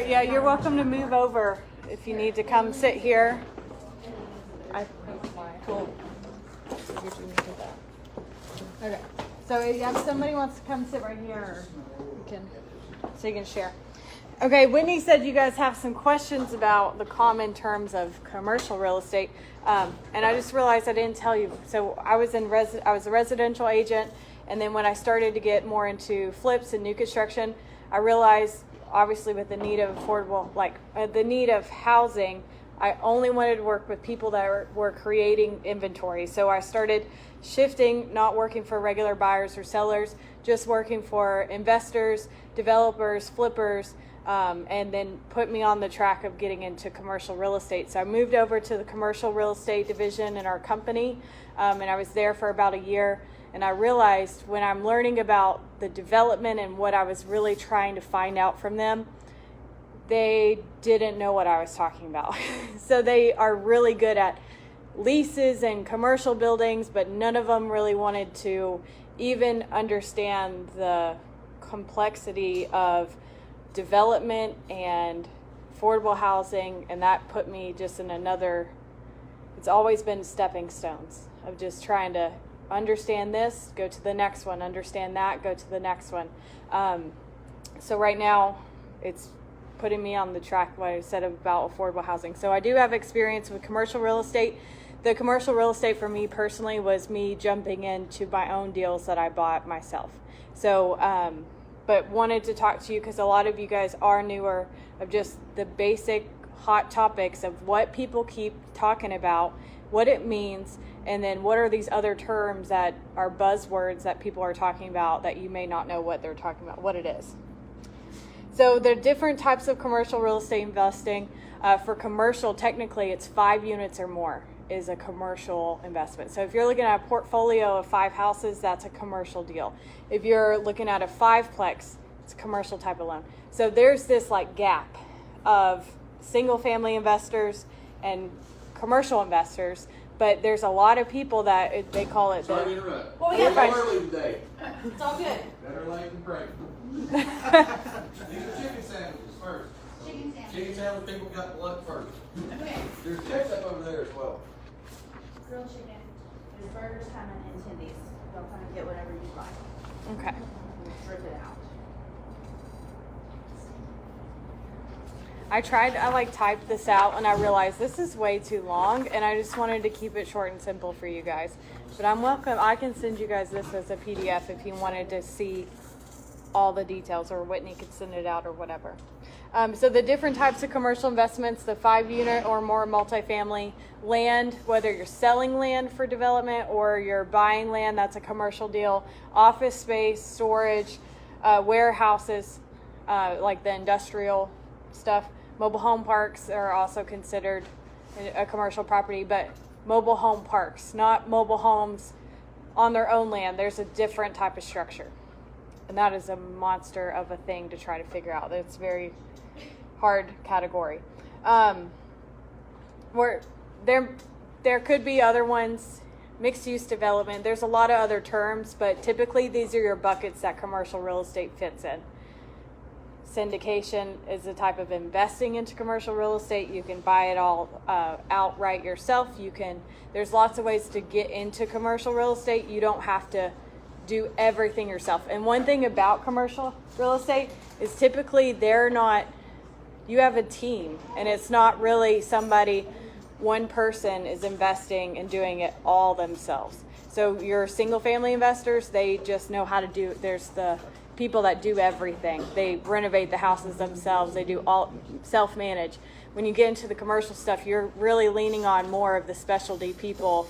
right, yeah, you're welcome to move over if you need to come sit here. Cool. Okay, so if somebody wants to come sit right here, so you can share. Okay, Whitney said you guys have some questions about the common terms of commercial real estate, and I just realized I didn't tell you. So I was a residential agent, and then when I started to get more into flips and new construction, I realized, obviously, with the need of affordable, the need of housing, I only wanted to work with people that were creating inventory. So I started shifting, not working for regular buyers or sellers, just working for investors, developers, flippers, and then put me on the track of getting into commercial real estate. So I moved over to the commercial real estate division in our company, and I was there for about a year. And I realized when I'm learning about the development and what I was really trying to find out from them, they didn't know what I was talking about. So they are really good at leases and commercial buildings, but none of them really wanted to even understand the complexity of development and affordable housing. And that put me just in it's always been stepping stones of just trying to understand this, go to the next one, understand that, go to the next one. So right now it's putting me on the track, what I said about affordable housing. So I do have experience with commercial real estate. The commercial real estate for me personally was me jumping into my own deals that I bought myself. So, but wanted to talk to you because a lot of you guys are newer of just the basic hot topics of what people keep talking about, what it means, and then what are these other terms that are buzzwords that people are talking about that you may not know what they're talking about, what it is. So there are different types of commercial real estate investing. For commercial, technically it's 5 units or more is a commercial investment. So if you're looking at a portfolio of 5 houses, that's a commercial deal. If you're looking at a 5-plex, it's a commercial type of loan. So there's this gap of single family investors and commercial investors, but there's a lot of people that they call it. Sorry to interrupt. Well, yeah, early today. It's all good. Better late than pregnant. These are chicken sandwiches first. Chicken sandwich people got the luck first. Okay. There's chips up over there as well. Grilled chicken. There's burgers coming in tendies. Don't come and get whatever you like. Okay. Rip it out. I typed this out and I realized this is way too long and I just wanted to keep it short and simple for you guys. But I'm welcome. I can send you guys this as a PDF if you wanted to see all the details, or Whitney could send it out or whatever. So the different types of commercial investments, the 5-unit or more multifamily land, whether you're selling land for development or you're buying land, that's a commercial deal. Office space, storage, warehouses, like the industrial stuff. Mobile home parks are also considered a commercial property, but mobile home parks, not mobile homes on their own land. There's a different type of structure. And that is a monster of a thing to try to figure out. It's a very hard category. Where there could be other ones, mixed use development. There's a lot of other terms, but typically these are your buckets that commercial real estate fits in. Syndication is a type of investing into commercial real estate. You can buy it all outright yourself. There's lots of ways to get into commercial real estate. You don't have to do everything yourself. And one thing about commercial real estate is typically you have a team, and it's not really one person is investing and doing it all themselves. So your single family investors, they just know how to do, there's the people that do everything. They renovate the houses themselves. They do all self-manage. When you get into the commercial stuff, you're really leaning on more of the specialty people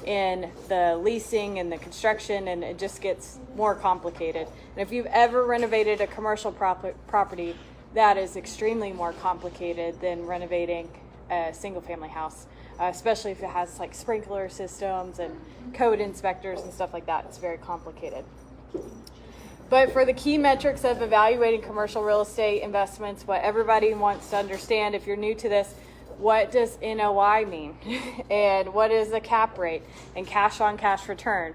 in the leasing and the construction, and it just gets more complicated. And if you've ever renovated a commercial property, that is extremely more complicated than renovating a single family house, especially if it has sprinkler systems and code inspectors and stuff like that. It's very complicated. But for the key metrics of evaluating commercial real estate investments, what everybody wants to understand, if you're new to this, what does NOI mean? And what is the cap rate and cash on cash return?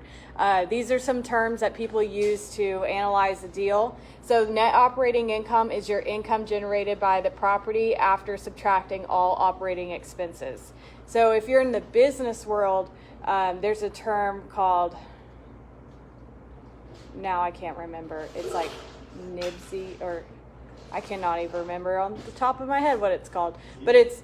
These are some terms that people use to analyze a deal. So net operating income is your income generated by the property after subtracting all operating expenses. So if you're in the business world, there's a term called, now I can't remember, it's like NIBSI, or I cannot even remember on the top of my head what it's called, but it's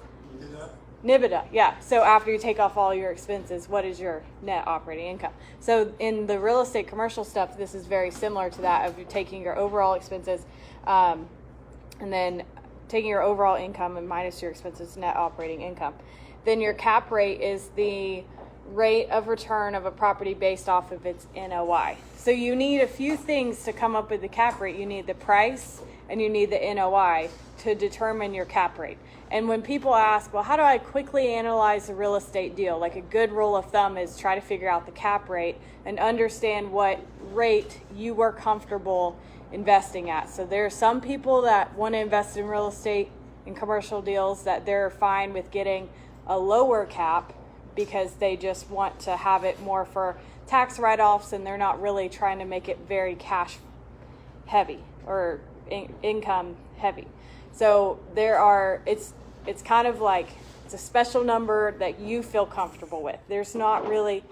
NIBDA, yeah. So after you take off all your expenses, what is your net operating income? So in the real estate commercial stuff, this is very similar to that of you taking your overall expenses and then taking your overall income and minus your expenses, net operating income. Then your cap rate is the rate of return of a property based off of its NOI. So you need a few things to come up with the cap rate. You need the price and you need the NOI to determine your cap rate. And when people ask, well, how do I quickly analyze a real estate deal? Like a good rule of thumb is try to figure out the cap rate and understand what rate you were comfortable investing at. So there are some people that want to invest in real estate in commercial deals that they're fine with getting a lower cap because they just want to have it more for tax write-offs and they're not really trying to make it very cash heavy or income heavy. So it's kind of like it's a special number that you feel comfortable with. There's not really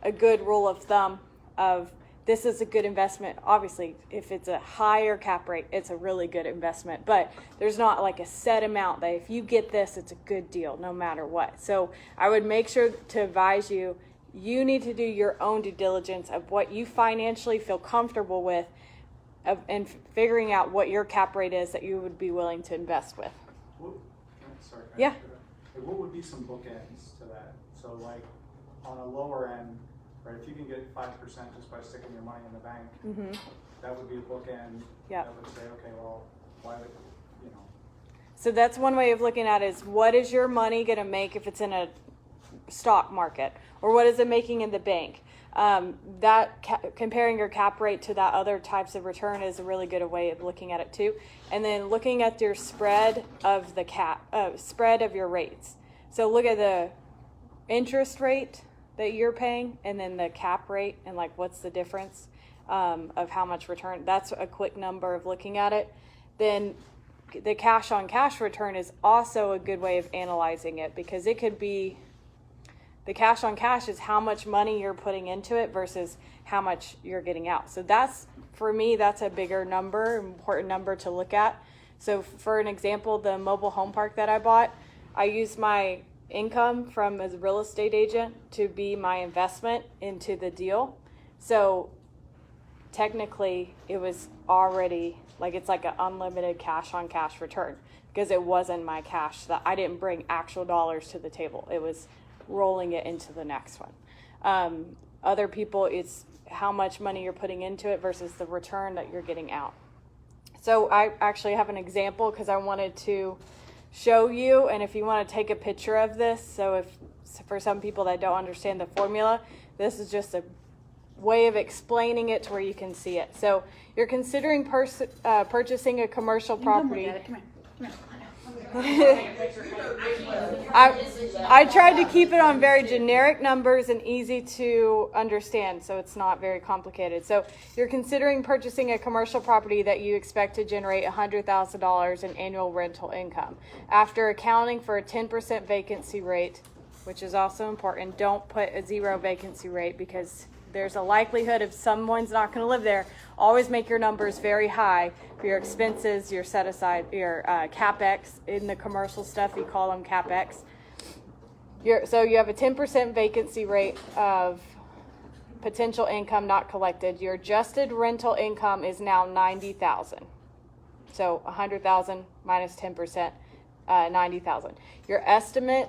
a good rule of thumb of this is a good investment. Obviously, if it's a higher cap rate, it's a really good investment. But there's not like a set amount that if you get this, it's a good deal no matter what. So I would make sure to advise you, you need to do your own due diligence of what you financially feel comfortable with and figuring out what your cap rate is that you would be willing to invest with. Yeah. What would be some bookends to that? So like on a lower end, right, if you can get 5% just by sticking your money in the bank, that would be a bookend. Yeah. That would say, okay, well, why would, So that's one way of looking at it is what is your money going to make if it's in a stock market, or what is it making in the bank? Comparing your cap rate to that other types of return is a really good way of looking at it too. And then looking at your spread of the spread of your rates. So look at the interest rate that you're paying and then the cap rate and like what's the difference of how much return. That's a quick number of looking at it. Then the cash on cash return is also a good way of analyzing it because it could be the cash on cash is how much money you're putting into it versus how much you're getting out. So that's, for me, that's a bigger number, important number to look at. So for an example, the mobile home park that I bought, I used my income from as a real estate agent to be my investment into the deal. So technically it was already like, it's like an unlimited cash on cash return because it wasn't my cash that I didn't bring actual dollars to the table. It was rolling it into the next one. Other people, it's how much money you're putting into it versus the return that you're getting out. So I actually have an example because I wanted to show you, and if you want to take a picture of this, so if for some people that don't understand the formula, this is just a way of explaining it to where you can see it. So you're considering purchasing a commercial property. Come here. I tried to keep it on very generic numbers and easy to understand, so it's not very complicated. So you're considering purchasing a commercial property that you expect to generate $100,000 in annual rental income. After accounting for a 10% vacancy rate, which is also important, don't put a 0 vacancy rate because there's a likelihood if someone's not going to live there. Always make your numbers very high for your expenses, your set aside, your CapEx. In the commercial stuff, you call them CapEx. So you have a 10% vacancy rate of potential income not collected. Your adjusted rental income is now $90,000. So $100,000 minus 10%, $90,000.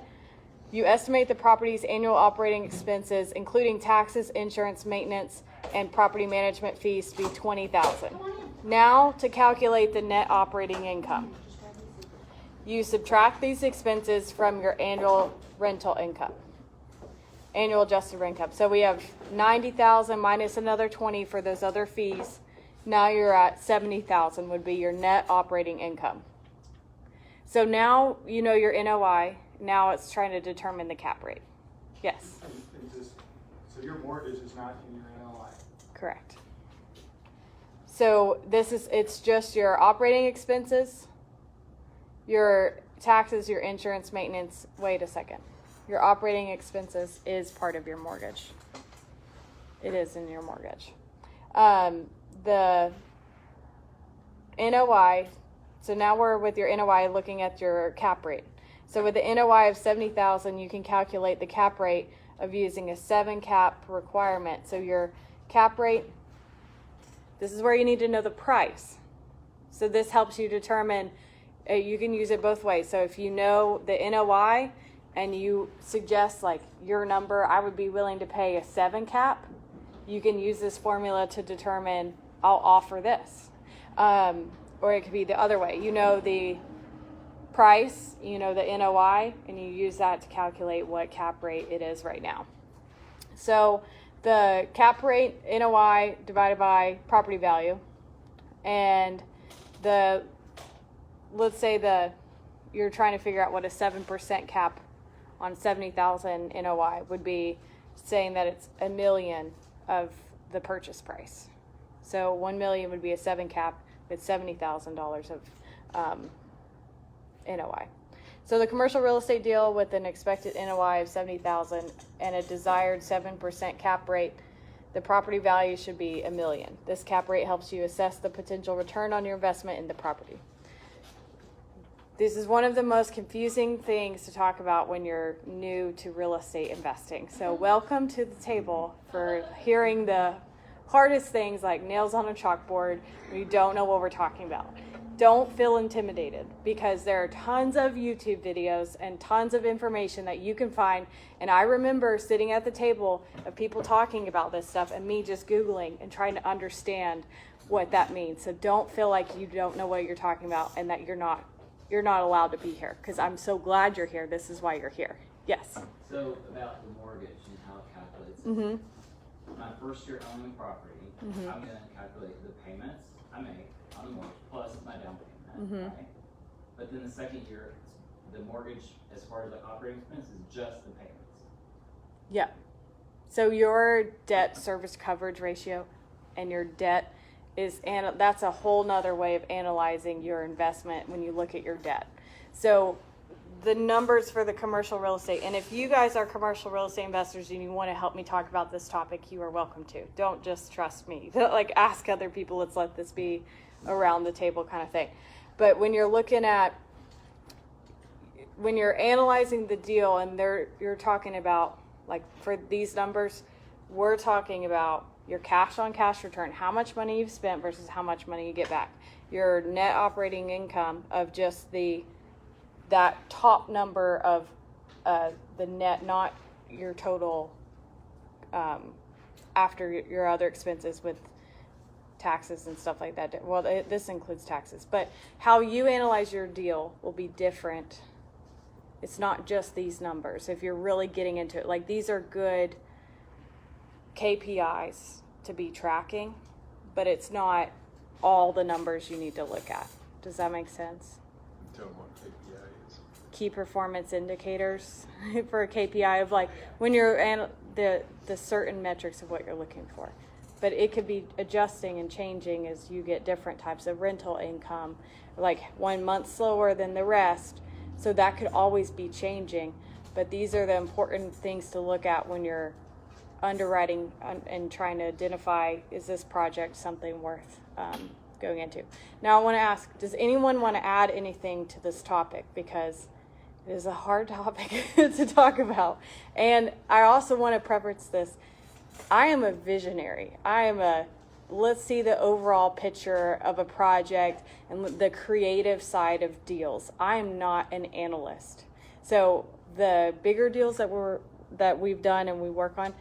You estimate the property's annual operating expenses, including taxes, insurance, maintenance, and property management fees, to be $20,000. Now, to calculate the net operating income, you subtract these expenses from your annual rental income, annual adjusted income. So we have $90,000 minus another $20,000 for those other fees. Now you're at $70,000 would be your net operating income. So now you know your NOI, Now it's trying to determine the cap rate. Yes, So your mortgage is not in your NOI. correct. So it's just your operating expenses, your taxes, your insurance, maintenance. Wait a second. Your operating expenses is part of your mortgage. It is in your mortgage. The NOI, so now we're with your NOI looking at your cap rate. So with the NOI of $70,000, you can calculate the cap rate of using a 7 cap requirement. So your cap rate, this is where you need to know the price. So this helps you determine, you can use it both ways. So if you know the NOI and you suggest like your number, I would be willing to pay a 7 cap, you can use this formula to determine, I'll offer this. Or it could be the other way. You know the price, you know the NOI, and you use that to calculate what cap rate it is right now. So the cap rate, NOI divided by property value, and let's say you're trying to figure out what a 7% cap on 70,000 NOI would be, saying that it's $1 million of the purchase price. So 1 million would be a 7 cap with $70,000 of NOI. So the commercial real estate deal with an expected NOI of $70,000 and a desired 7% cap rate, the property value should be $1 million. This cap rate helps you assess the potential return on your investment in the property. This is one of the most confusing things to talk about when you're new to real estate investing. So welcome to the table for hearing the hardest things like nails on a chalkboard when you don't know what we're talking about. Don't feel intimidated, because there are tons of YouTube videos and tons of information that you can find. And I remember sitting at the table of people talking about this stuff and me just Googling and trying to understand what that means. So don't feel like you don't know what you're talking about and that you're not allowed to be here, because I'm so glad you're here. This is why you're here. Yes. So about the mortgage and how it calculates. Mm-hmm. My first year owning property, Mm-hmm. I'm going to calculate the payments I make on the mortgage plus my down payment, Mm-hmm. right? But then the second year, the mortgage, as far as like operating expenses, is just the payments. Yeah. So your debt service coverage ratio and your debt is, and that's a whole nother way of analyzing your investment when you look at your debt. So the numbers for the commercial real estate, and if you guys are commercial real estate investors and you want to help me talk about this topic, you are welcome to. Don't just trust me. Like, ask other people. Let's let this be around the table kind of thing. But when you're analyzing the deal and you're talking about, like, for these numbers, we're talking about your cash on cash return, how much money you've spent versus how much money you get back. Your net operating income of just that top number of the net, not your total after your other expenses with taxes and stuff like that. Well, this includes taxes, but how you analyze your deal will be different. It's not just these numbers. If you're really getting into it, like, these are good KPIs to be tracking, but it's not all the numbers you need to look at. Does that make sense? Tell them what KPI is. Key performance indicators for a KPI of, like, when you're the certain metrics of what you're looking for. But it could be adjusting and changing as you get different types of rental income, like 1 month slower than the rest. So that could always be changing. But these are the important things to look at when you're underwriting and trying to identify, is this project something worth going into. Now I want to ask, does anyone want to add anything to this topic? Because it is a hard topic to talk about. And I also want to preface this. I am a visionary. Let's see the overall picture of a project and the creative side of deals. I am not an analyst. So the bigger deals that we've done and we work on,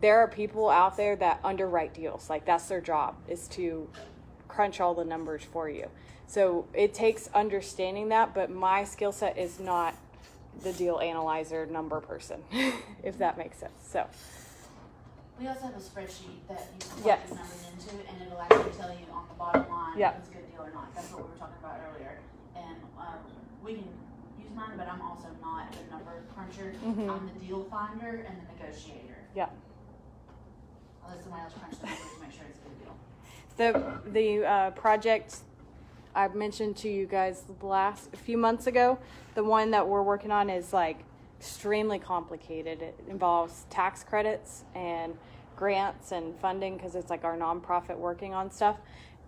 there are people out there that underwrite deals. Like, that's their job, is to crunch all the numbers for you. So it takes understanding that, but my skill set is not the deal analyzer number person, if that makes sense. So We also have a spreadsheet that you can plug Yes. these numbers into, and it'll actually tell you on the bottom line Yeah. if it's a good deal or not. That's what we were talking about earlier. And we can use mine, but I'm also not a number cruncher. Mhm. I'm the deal finder and the negotiator. Yeah. I'll let somebody else crunch the numbers to make sure it's a good deal. The project I mentioned to you guys a few months ago, the one that we're working on is like extremely complicated. It involves tax credits and grants and funding because it's like our nonprofit working on stuff.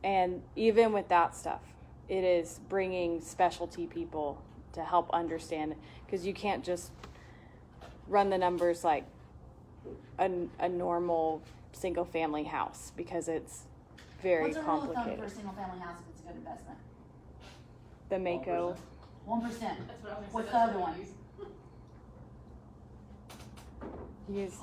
And even with that stuff, it is bringing specialty people to help understand, because you can't just run the numbers like a normal single family house, because it's very What's a rule of thumb complicated. for a single family house if it's a good investment? The Mako. 1%. That's what I was gonna What's say, the other that's what one? I use. Use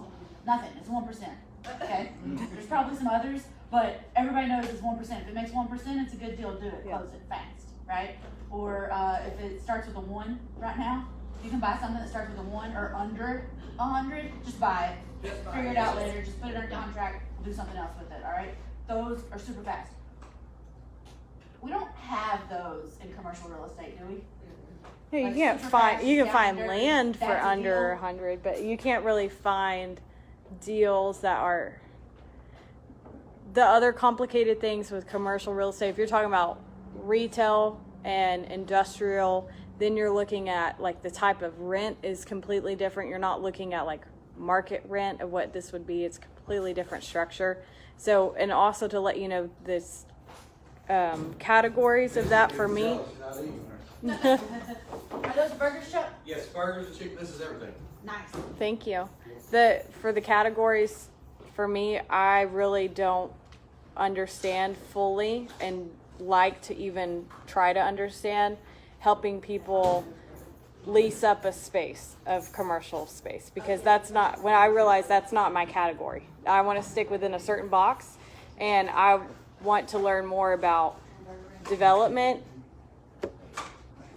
Nothing. It's 1%. Okay. There's probably some others, but everybody knows it's 1%. If it makes 1%, it's a good deal. Do it. Yeah. Close it fast, right? Or if it starts with a 1 right now, you can buy something that starts with a 1 or under 100. Just buy it. Figure it out later. Just put it under contract. We'll do something else with it. All right. Those are super fast. We don't have those in commercial real estate, do we? Yeah, you Like can't super find fast, you can down find dirty, land for that's a under deal. 100, but you can't really find deals that are the other complicated things with commercial real estate. If you're talking about retail and industrial, then you're looking at like the type of rent is completely different. You're not looking at like market rent of what this would be. It's completely different structure. So, and also to let you know this categories of that for me. Are those burgers, Chuck? Yes, burgers and chicken, this is everything. Nice. Thank you. For the categories, for me, I really don't understand fully and like to even try to understand helping people lease up a space of commercial space, because that's not, when I realize that's not my category. I want to stick within a certain box, and I want to learn more about development.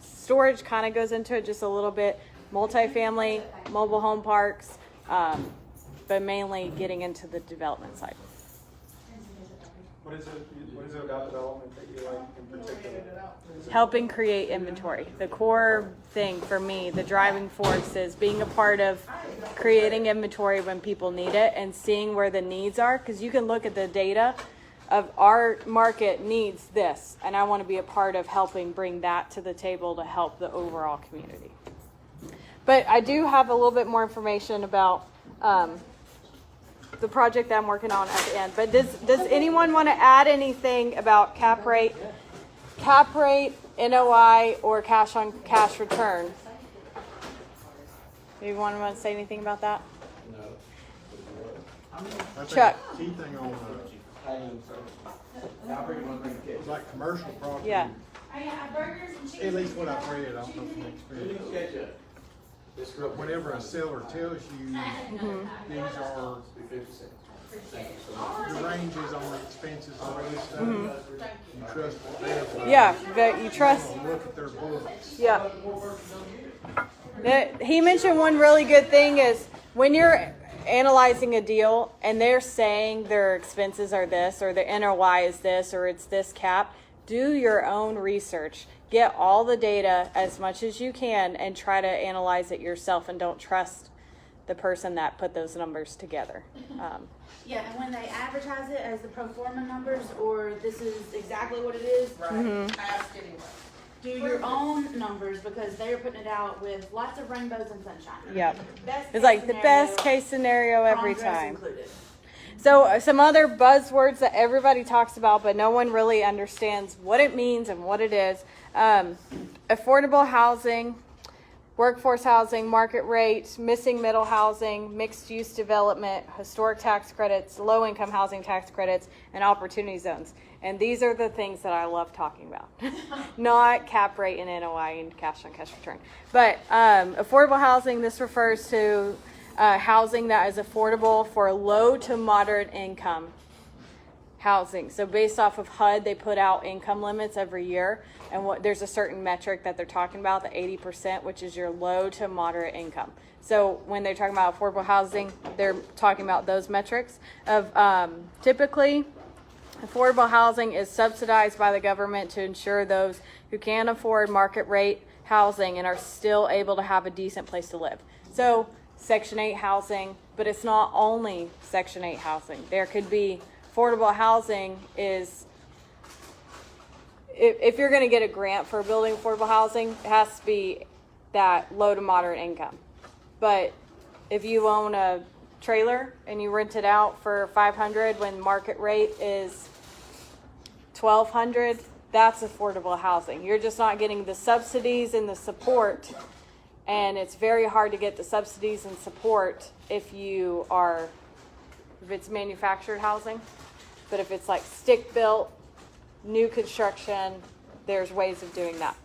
Storage kind of goes into it just a little bit, multifamily, mobile home parks, but mainly getting into the development side. What is it about development that you like in particular? Helping create inventory. The core thing for me, the driving force, is being a part of creating inventory when people need it and seeing where the needs are, because you can look at the data of our market needs this, and I want to be a part of helping bring that to the table to help the overall community. But I do have a little bit more information about the project that I'm working on at the end. But does anyone want to add anything about cap rate, NOI, or cash on cash return? Anyone want to say anything about that? I think Chuck. the key thing on like commercial property, Yeah. I have burgers and chicken. at least what I've read, I don't know from experience. But whenever a seller tells you these are the ranges on the expenses and all this stuff, you trust what they're saying. Yeah, that you trust. Look at their books. Yeah. He mentioned one really good thing is when you're analyzing a deal and they're saying their expenses are this, or the NOI is this, or it's this cap, do your own research. Get all the data as much as you can and try to analyze it yourself, and don't trust the person that put those numbers together. Yeah, and when they advertise it as the pro forma numbers, or this is exactly what it is, Ask anyway. do your own numbers, because they're putting it out with lots of rainbows and sunshine. Yep. Best It's like the case best scenario, case scenario every prom dress time. included. So some other buzzwords that everybody talks about, but no one really understands what it means and what it is. Affordable housing, workforce housing, market rate, missing middle housing, mixed use development, historic tax credits, low income housing tax credits, and opportunity zones. And these are the things that I love talking about. Not cap rate and NOI and cash on cash return. But affordable housing, this refers to housing that is affordable for low to moderate income housing. So based off of HUD, they put out income limits every year, and there's a certain metric that they're talking about, the 80%, which is your low to moderate income. So when they're talking about affordable housing, they're talking about those metrics of typically affordable housing is subsidized by the government to ensure those who can afford market rate housing and are still able to have a decent place to live. So Section 8 housing, but it's not only Section 8 housing. There could be affordable housing is, if you're going to get a grant for building affordable housing, it has to be that low to moderate income. But if you own a trailer and you rent it out for $500 when market rate is $1,200, that's affordable housing. You're just not getting the subsidies and the support, and it's very hard to get the subsidies and support if it's manufactured housing. But if it's like stick built, new construction, there's ways of doing that.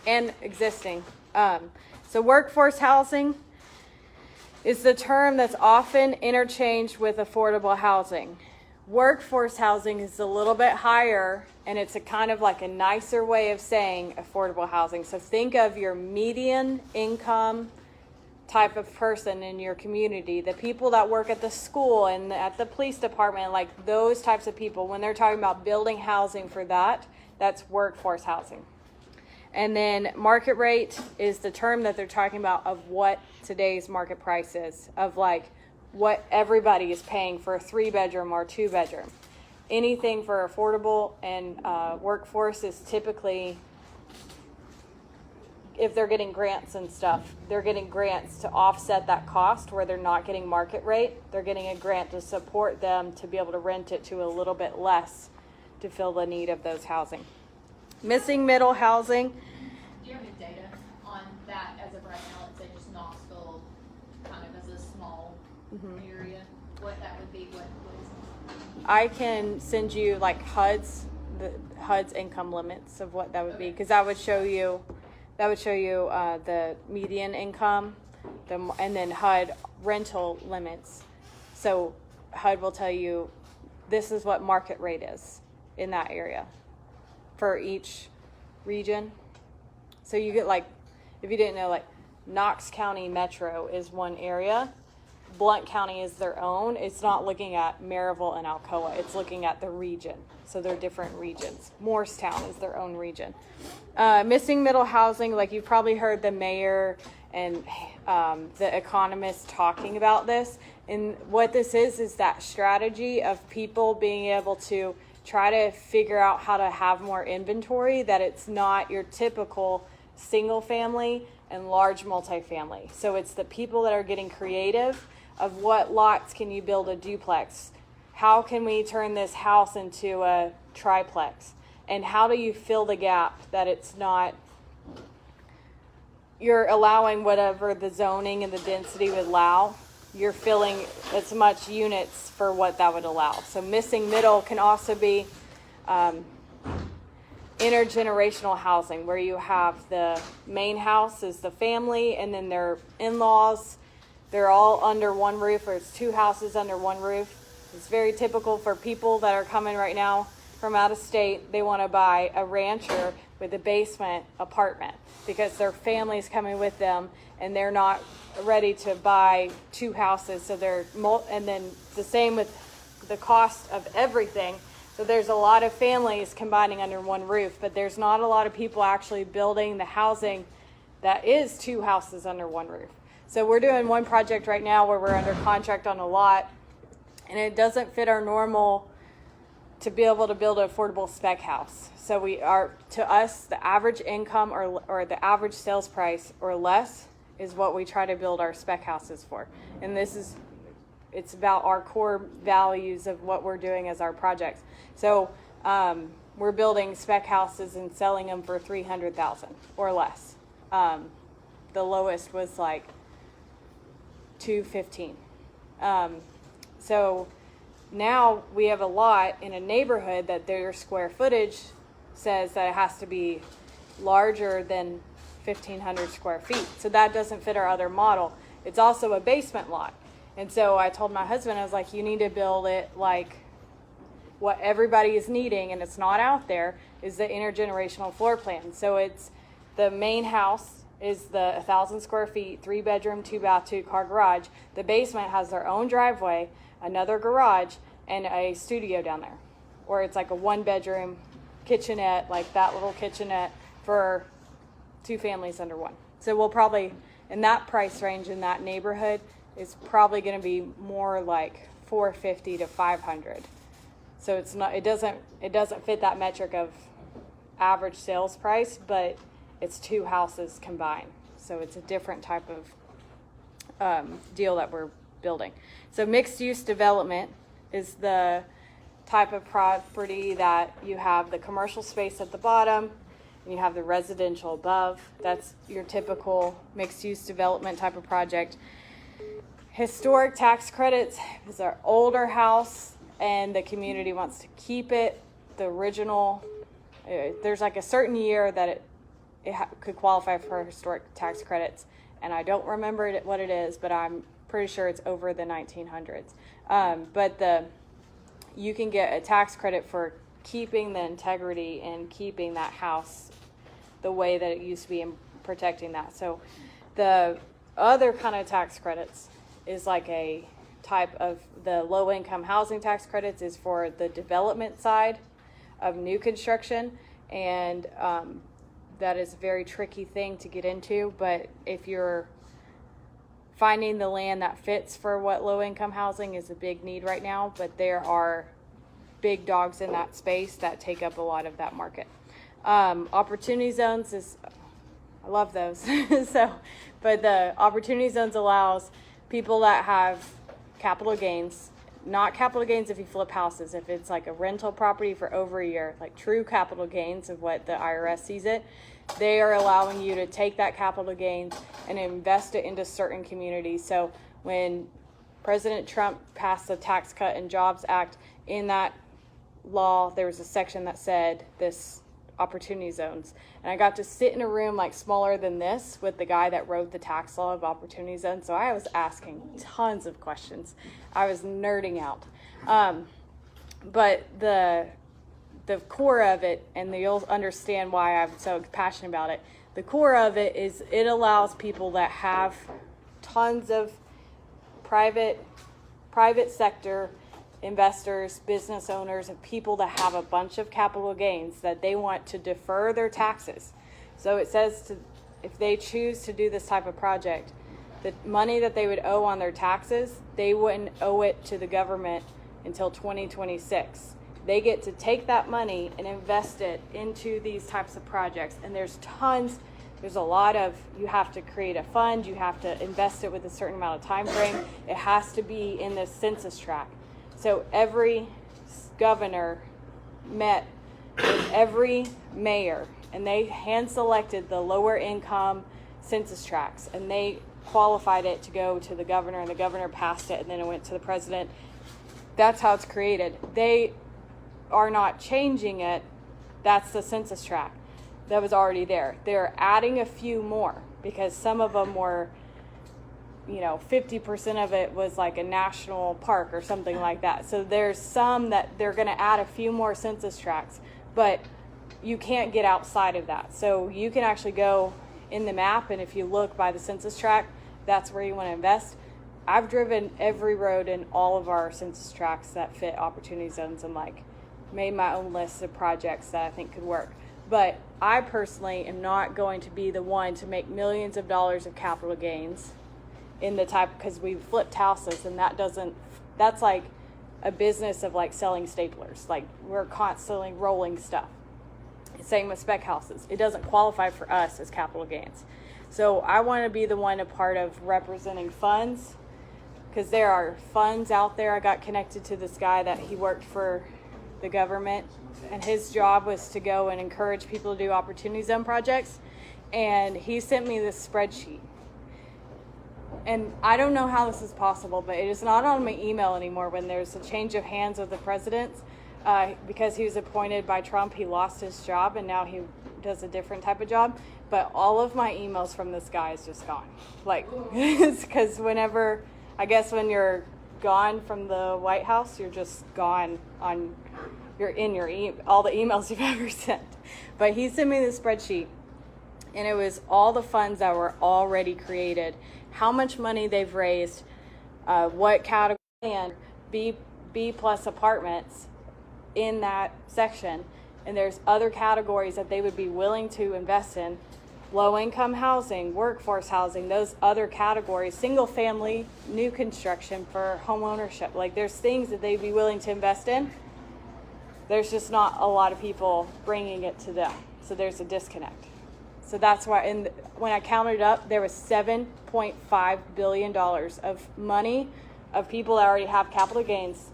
And existing. So workforce housing is the term that's often interchanged with affordable housing. Workforce housing is a little bit higher, and it's a kind of like a nicer way of saying affordable housing. So think of your median income type of person in your community, the people that work at the school and at the police department, like those types of people. When they're talking about building housing for that, that's workforce housing. And then market rate is the term that they're talking about of what today's market price is, of like what everybody is paying for a 3-bedroom or 2-bedroom. Anything for affordable and workforce is typically, if they're getting grants and stuff, they're getting grants to offset that cost where they're not getting market rate. They're getting a grant to support them to be able to rent it to a little bit less to fill the need of those housing. Missing middle housing. Do you have any data on that as of right now? Let's say just Knoxville, kind of as a small area, what that would be, what is it? I can send you like HUD's income limits of what that would be, because that would show you the median income, and then HUD rental limits. So HUD will tell you this is what market rate is in that area for each region. So you get, like, if you didn't know, like Knox County Metro is one area. Blount County is their own. It's not looking at Maryville and Alcoa. It's looking at the region. So they're different regions. Morristown is their own region. Missing middle housing, like you've probably heard the mayor and the economist talking about this. And what this is that strategy of people being able to try to figure out how to have more inventory, that it's not your typical single family and large multifamily. So it's the people that are getting creative of what lots can you build a duplex? How can we turn this house into a triplex? And how do you fill the gap that it's not, you're allowing whatever the zoning and the density would allow, you're filling as much units for what that would allow. So missing middle can also be intergenerational housing, where you have the main house is the family, and then their in-laws, they're all under one roof, or it's 2 houses under one roof. It's very typical for people that are coming right now from out of state. They want to buy a rancher with a basement apartment because their family's coming with them, and they're not ready to buy 2 houses. So and then the same with the cost of everything. So there's a lot of families combining under one roof, but there's not a lot of people actually building the housing that is 2 houses under one roof. So we're doing one project right now where we're under contract on a lot, and it doesn't fit our normal to be able to build an affordable spec house. So to us, the average income or the average sales price or less is what we try to build our spec houses for. And it's about our core values of what we're doing as our projects. So we're building spec houses and selling them for $300,000 or less. The lowest was like $215,000. So now we have a lot in a neighborhood that their square footage says that it has to be larger than 1,500 square feet. So that doesn't fit our other model. It's also a basement lot. And so I told my husband, I was like, you need to build it like what everybody is needing, and it's not out there, is the intergenerational floor plan. So it's the main house is the 1,000 square feet, 3-bedroom, 2-bath, 2-car garage. The basement has their own driveway, another garage, and a studio down there. Or it's like a 1-bedroom kitchenette, like that little kitchenette for 2 families under one. So we'll probably, in that price range in that neighborhood, is probably going to be more like 450 to 500. So it's not, it doesn't fit that metric of average sales price, but it's 2 houses combined. So it's a different type of deal that we're building. So mixed use development is the type of property that you have the commercial space at the bottom and you have the residential above. That's your typical mixed use development type of project. Historic tax credits is our older house and the community wants to keep it the original. There's like a certain year that it could qualify for historic tax credits, and I don't remember what it is, but I'm pretty sure it's over the 1900s. But you can get a tax credit for keeping the integrity and keeping that house the way that it used to be and protecting that. So the other kind of tax credits is like a type of the low income housing tax credits is for the development side of new construction, and that is a very tricky thing to get into. But if you're finding the land that fits for what low income housing is a big need right now, but there are big dogs in that space that take up a lot of that market. Opportunity zones is, I love those. But the opportunity zones allows people that have capital gains, not capital gains if you flip houses, if it's like a rental property for over a year, like true capital gains of what the IRS sees it, they are allowing you to take that capital gains and invest it into certain communities. So when President Trump passed the Tax Cut and Jobs Act, in that law, there was a section that said this opportunity zones. And I got to sit in a room like smaller than this with the guy that wrote the tax law of opportunity zones. So I was asking tons of questions. I was nerding out. But the core of it, and you'll understand why I'm so passionate about it, the core of it is it allows people that have tons of private sector investors, business owners, and people that have a bunch of capital gains that they want to defer their taxes. So it says if they choose to do this type of project, the money that they would owe on their taxes, they wouldn't owe it to the government until 2026. They get to take that money and invest it into these types of projects. And there's a lot of, you have to create a fund, you have to invest it with a certain amount of time frame. It has to be in this census tract. So every governor met with every mayor, and they hand-selected the lower income census tracts, and they qualified it to go to the governor, and the governor passed it, and then it went to the president. That's how it's created. They are not changing it. That's the census tract that was already there. They're adding a few more because some of them were, 50% of it was like a national park or something like that. So there's some that they're going to add a few more census tracts, but you can't get outside of that. So you can actually go in the map, and if you look by the census tract, that's where you want to invest. I've driven every road in all of our census tracts that fit opportunity zones and made my own list of projects that I think could work. But I personally am not going to be the one to make millions of dollars of capital gains in the type, because we flipped houses, and that's like a business of selling staplers. We're constantly rolling stuff. Same with spec houses. It doesn't qualify for us as capital gains. So I want to be the one a part of representing funds, because there are funds out there. I got connected to this guy that he worked for the government, and his job was to go and encourage people to do opportunity zone projects. And he sent me this spreadsheet. And I don't know how this is possible, but it is not on my email anymore when there's a change of hands of the president. Because he was appointed by Trump, he lost his job, and now he does a different type of job. But all of my emails from this guy is just gone. It's because when you're gone from the White House, you're just gone you're in all the emails you've ever sent. But he sent me this spreadsheet, and it was all the funds that were already created, how much money they've raised, what category, and B plus apartments in that section. And there's other categories that they would be willing to invest in, low-income housing, workforce housing, those other categories, single-family, new construction for home ownership. Like, there's things that they'd be willing to invest in. There's just not a lot of people bringing it to them. So there's a disconnect. So that's why, when I counted up, there was $7.5 billion of money of people that already have capital gains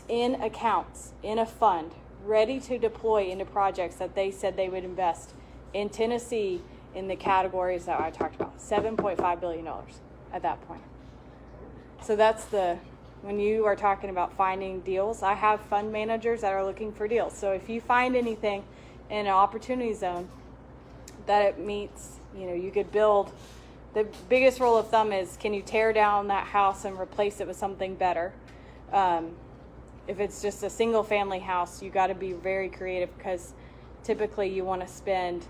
in accounts, in a fund, ready to deploy into projects that they said they would invest in Tennessee in the categories that I talked about. $7.5 billion at that point. So that's when you are talking about finding deals, I have fund managers that are looking for deals. So if you find anything in an opportunity zone that it meets, you could build, the biggest rule of thumb is, can you tear down that house and replace it with something better? If it's just a single family house, you got to be very creative, because typically you want to spend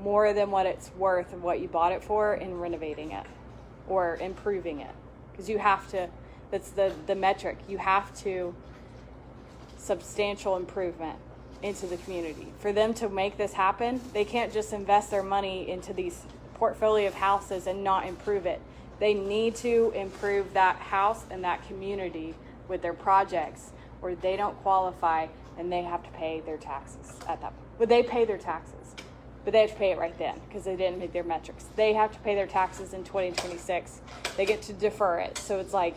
more than what it's worth of what you bought it for in renovating it or improving it. Because you have to, that's the metric, you have to substantial improvement into the community. For them to make this happen, they can't just invest their money into these portfolio of houses and not improve it. They need to improve that house and that community with their projects, or they don't qualify and they have to pay their taxes at that point. But they pay their taxes, but they have to pay it right then because they didn't meet their metrics. They have to pay their taxes in 2026. They get to defer it. So it's like,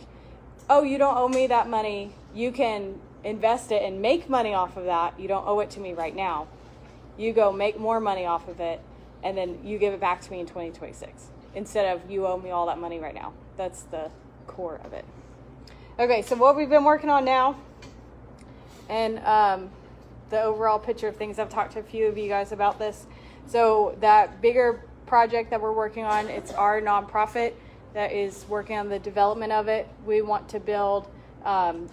oh, you don't owe me that money. You can invest it and make money off of that. You don't owe it to me right now. You go make more money off of it, and then you give it back to me in 2026 instead of you owe me all that money right now. That's the core of it. Okay, so what we've been working on now, and the overall picture of things, I've talked to a few of you guys about this. So that bigger project that we're working on, it's our nonprofit that is working on the development of it. We want to build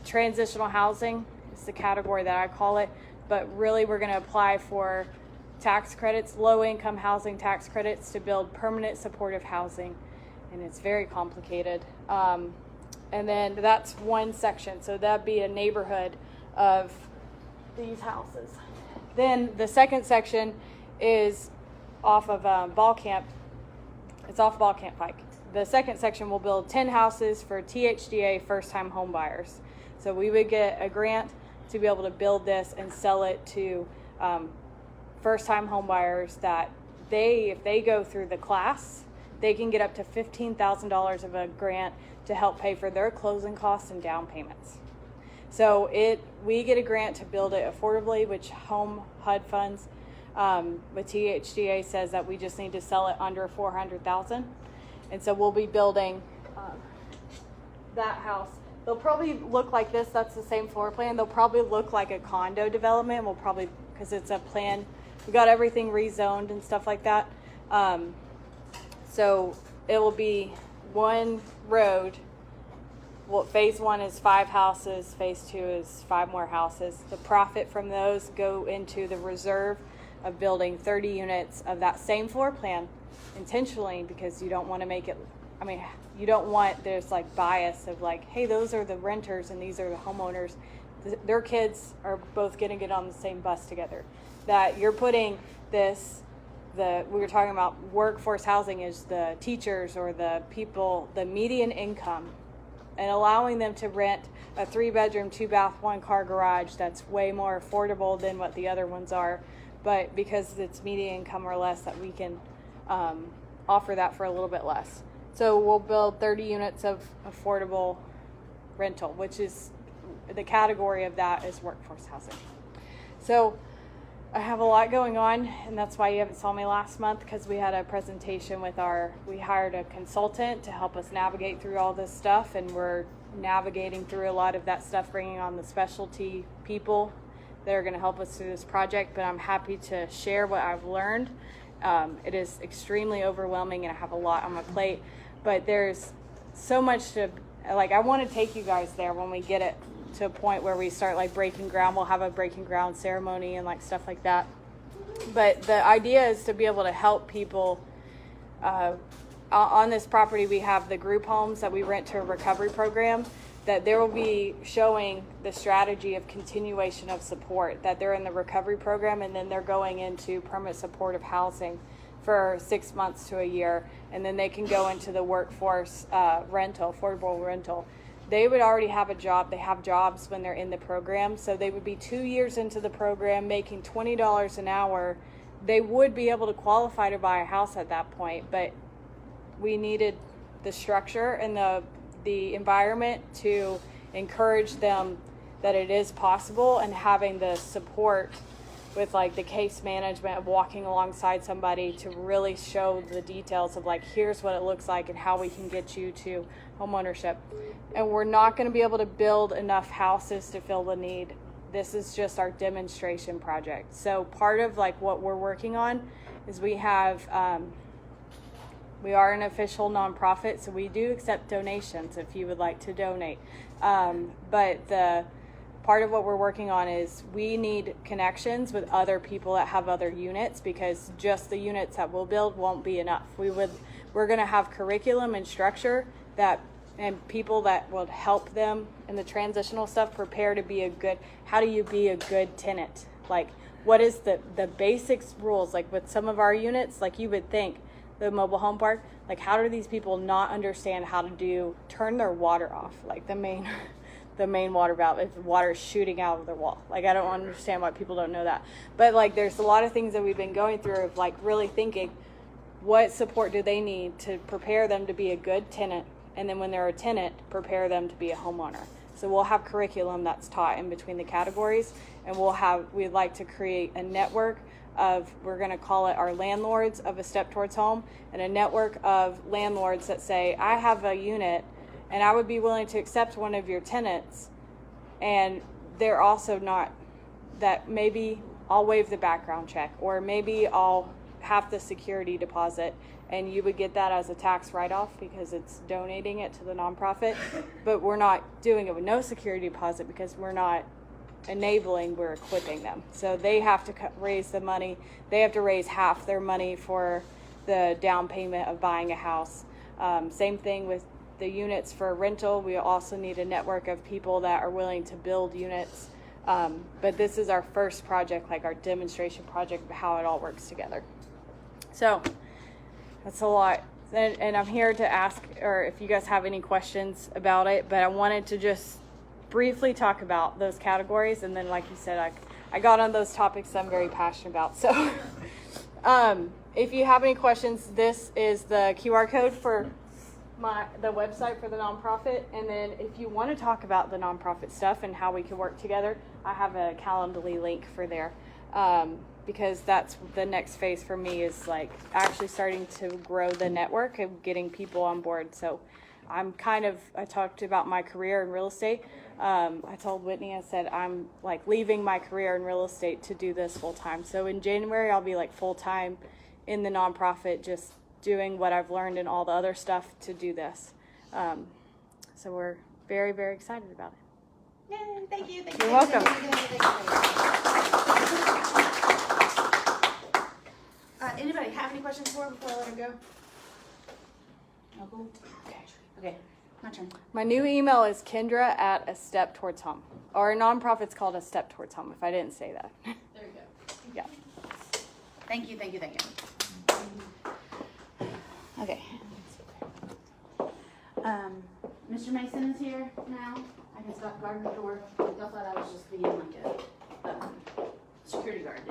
transitional housing. It's the category that I call it, but really we're going to apply for tax credits, low income housing tax credits, to build permanent supportive housing, and it's very complicated. And then that's one section, so that'd be a neighborhood of these houses. Then the second section is off of Ball Camp. It's off Ball Camp Pike. The second section will build 10 houses for THDA first-time home buyers. So we would get a grant to be able to build this and sell it to first-time home buyers that if they go through the class, they can get up to $15,000 of a grant to help pay for their closing costs and down payments. So we get a grant to build it affordably, which Home HUD funds. But THDA says that we just need to sell it under $400,000. And so we'll be building that house. They'll probably look like this. That's the same floor plan. They'll probably look like a condo development. We'll probably, because it's a plan, we got everything rezoned and stuff like that. So it will be one road. Well, phase 1 is 5 houses. Phase 2 is 5 more houses. The profit from those go into the reserve of building 30 units of that same floor plan intentionally, because you don't want to make it, you don't want, there's like bias of like, hey, those are the renters and these are the homeowners. Their kids are both going to get on the same bus together. That you're putting this, we were talking about workforce housing is the teachers or the people, the median income, and allowing them to rent a 3-bedroom, 2-bath, 1-car garage that's way more affordable than what the other ones are. But because it's median income or less, that we can offer that for a little bit less. So we'll build 30 units of affordable rental, which is the category of that is workforce housing. So I have a lot going on, and that's why you haven't saw me last month, because we had a presentation with we hired a consultant to help us navigate through all this stuff, and we're navigating through a lot of that stuff, bringing on the specialty people that are going to help us through this project. But I'm happy to share what I've learned. It is extremely overwhelming, and I have a lot on my plate, but there's so much to, like, I want to take you guys there when we get it to a point where we start like breaking ground. We'll have a breaking ground ceremony and like stuff like that. But the idea is to be able to help people. On this property, we have the group homes that we rent to a recovery program, that there will be showing the strategy of continuation of support, that they're in the recovery program and then they're going into permanent supportive housing for 6 months to a year, and then they can go into the workforce rental, affordable rental. They would already have a job. They have jobs when they're in the program, so they would be 2 years into the program making $20 an hour. They would be able to qualify to buy a house at that point, but we needed the structure and the environment to encourage them that it is possible, and having the support with like the case management of walking alongside somebody to really show the details of like, here's what it looks like and how we can get you to homeownership. And we're not going to be able to build enough houses to fill the need. This is just our demonstration project. So part of like what we're working on is we have we are an official nonprofit, so we do accept donations if you would like to donate. But the part of what we're working on is we need connections with other people that have other units, because just the units that we'll build won't be enough. We're going to have curriculum and structure and people that will help them in the transitional stuff prepare to be how do you be a good tenant? Like, what is the basics rules? Like with some of our units, like you would think, the mobile home park, like how do these people not understand how to turn their water off? Like the main water valve, if the water is shooting out of their wall. Like, I don't understand why people don't know that. But like, there's a lot of things that we've been going through of like really thinking, what support do they need to prepare them to be a good tenant? And then when they're a tenant, prepare them to be a homeowner. So we'll have curriculum that's taught in between the categories, and we'd like to create a network of, we're going to call it our landlords of a step towards home, and a network of landlords that say, I have a unit and I would be willing to accept one of your tenants, and they're also not, that maybe I'll waive the background check, or maybe I'll have the security deposit, and you would get that as a tax write-off because it's donating it to the nonprofit. But we're not doing it with no security deposit because we're not enabling, we're equipping them. So they have to raise the money. They have to raise half their money for the down payment of buying a house. Same thing with the units for rental. We also need a network of people that are willing to build units. But this is our first project, like our demonstration project of how it all works together. So that's a lot. And I'm here to ask, or if you guys have any questions about it, but I wanted to just briefly talk about those categories. And then, like you said, I got on those topics that I'm very passionate about. So if you have any questions, this is the QR code for the website for the nonprofit. And then if you want to talk about the nonprofit stuff and how we can work together, I have a Calendly link for there. Because that's the next phase for me, is like actually starting to grow the network and getting people on board. So I talked about my career in real estate. I told Whitney, I said, I'm like leaving my career in real estate to do this full time. So in January, I'll be like full time in the nonprofit, just doing what I've learned and all the other stuff to do this. So we're very, very excited about it. Yay, thank you. You're welcome. Anybody have any questions for her before I let her go? No, cool. Okay, my turn. My new email is Kendra at A Step Towards Home. Our nonprofit's called A Step Towards Home, if I didn't say that. There you go. Yeah. Thank you. Okay. Mr. Mason is here now. I can stop guarding the door. Y'all thought I was just being like a security guard.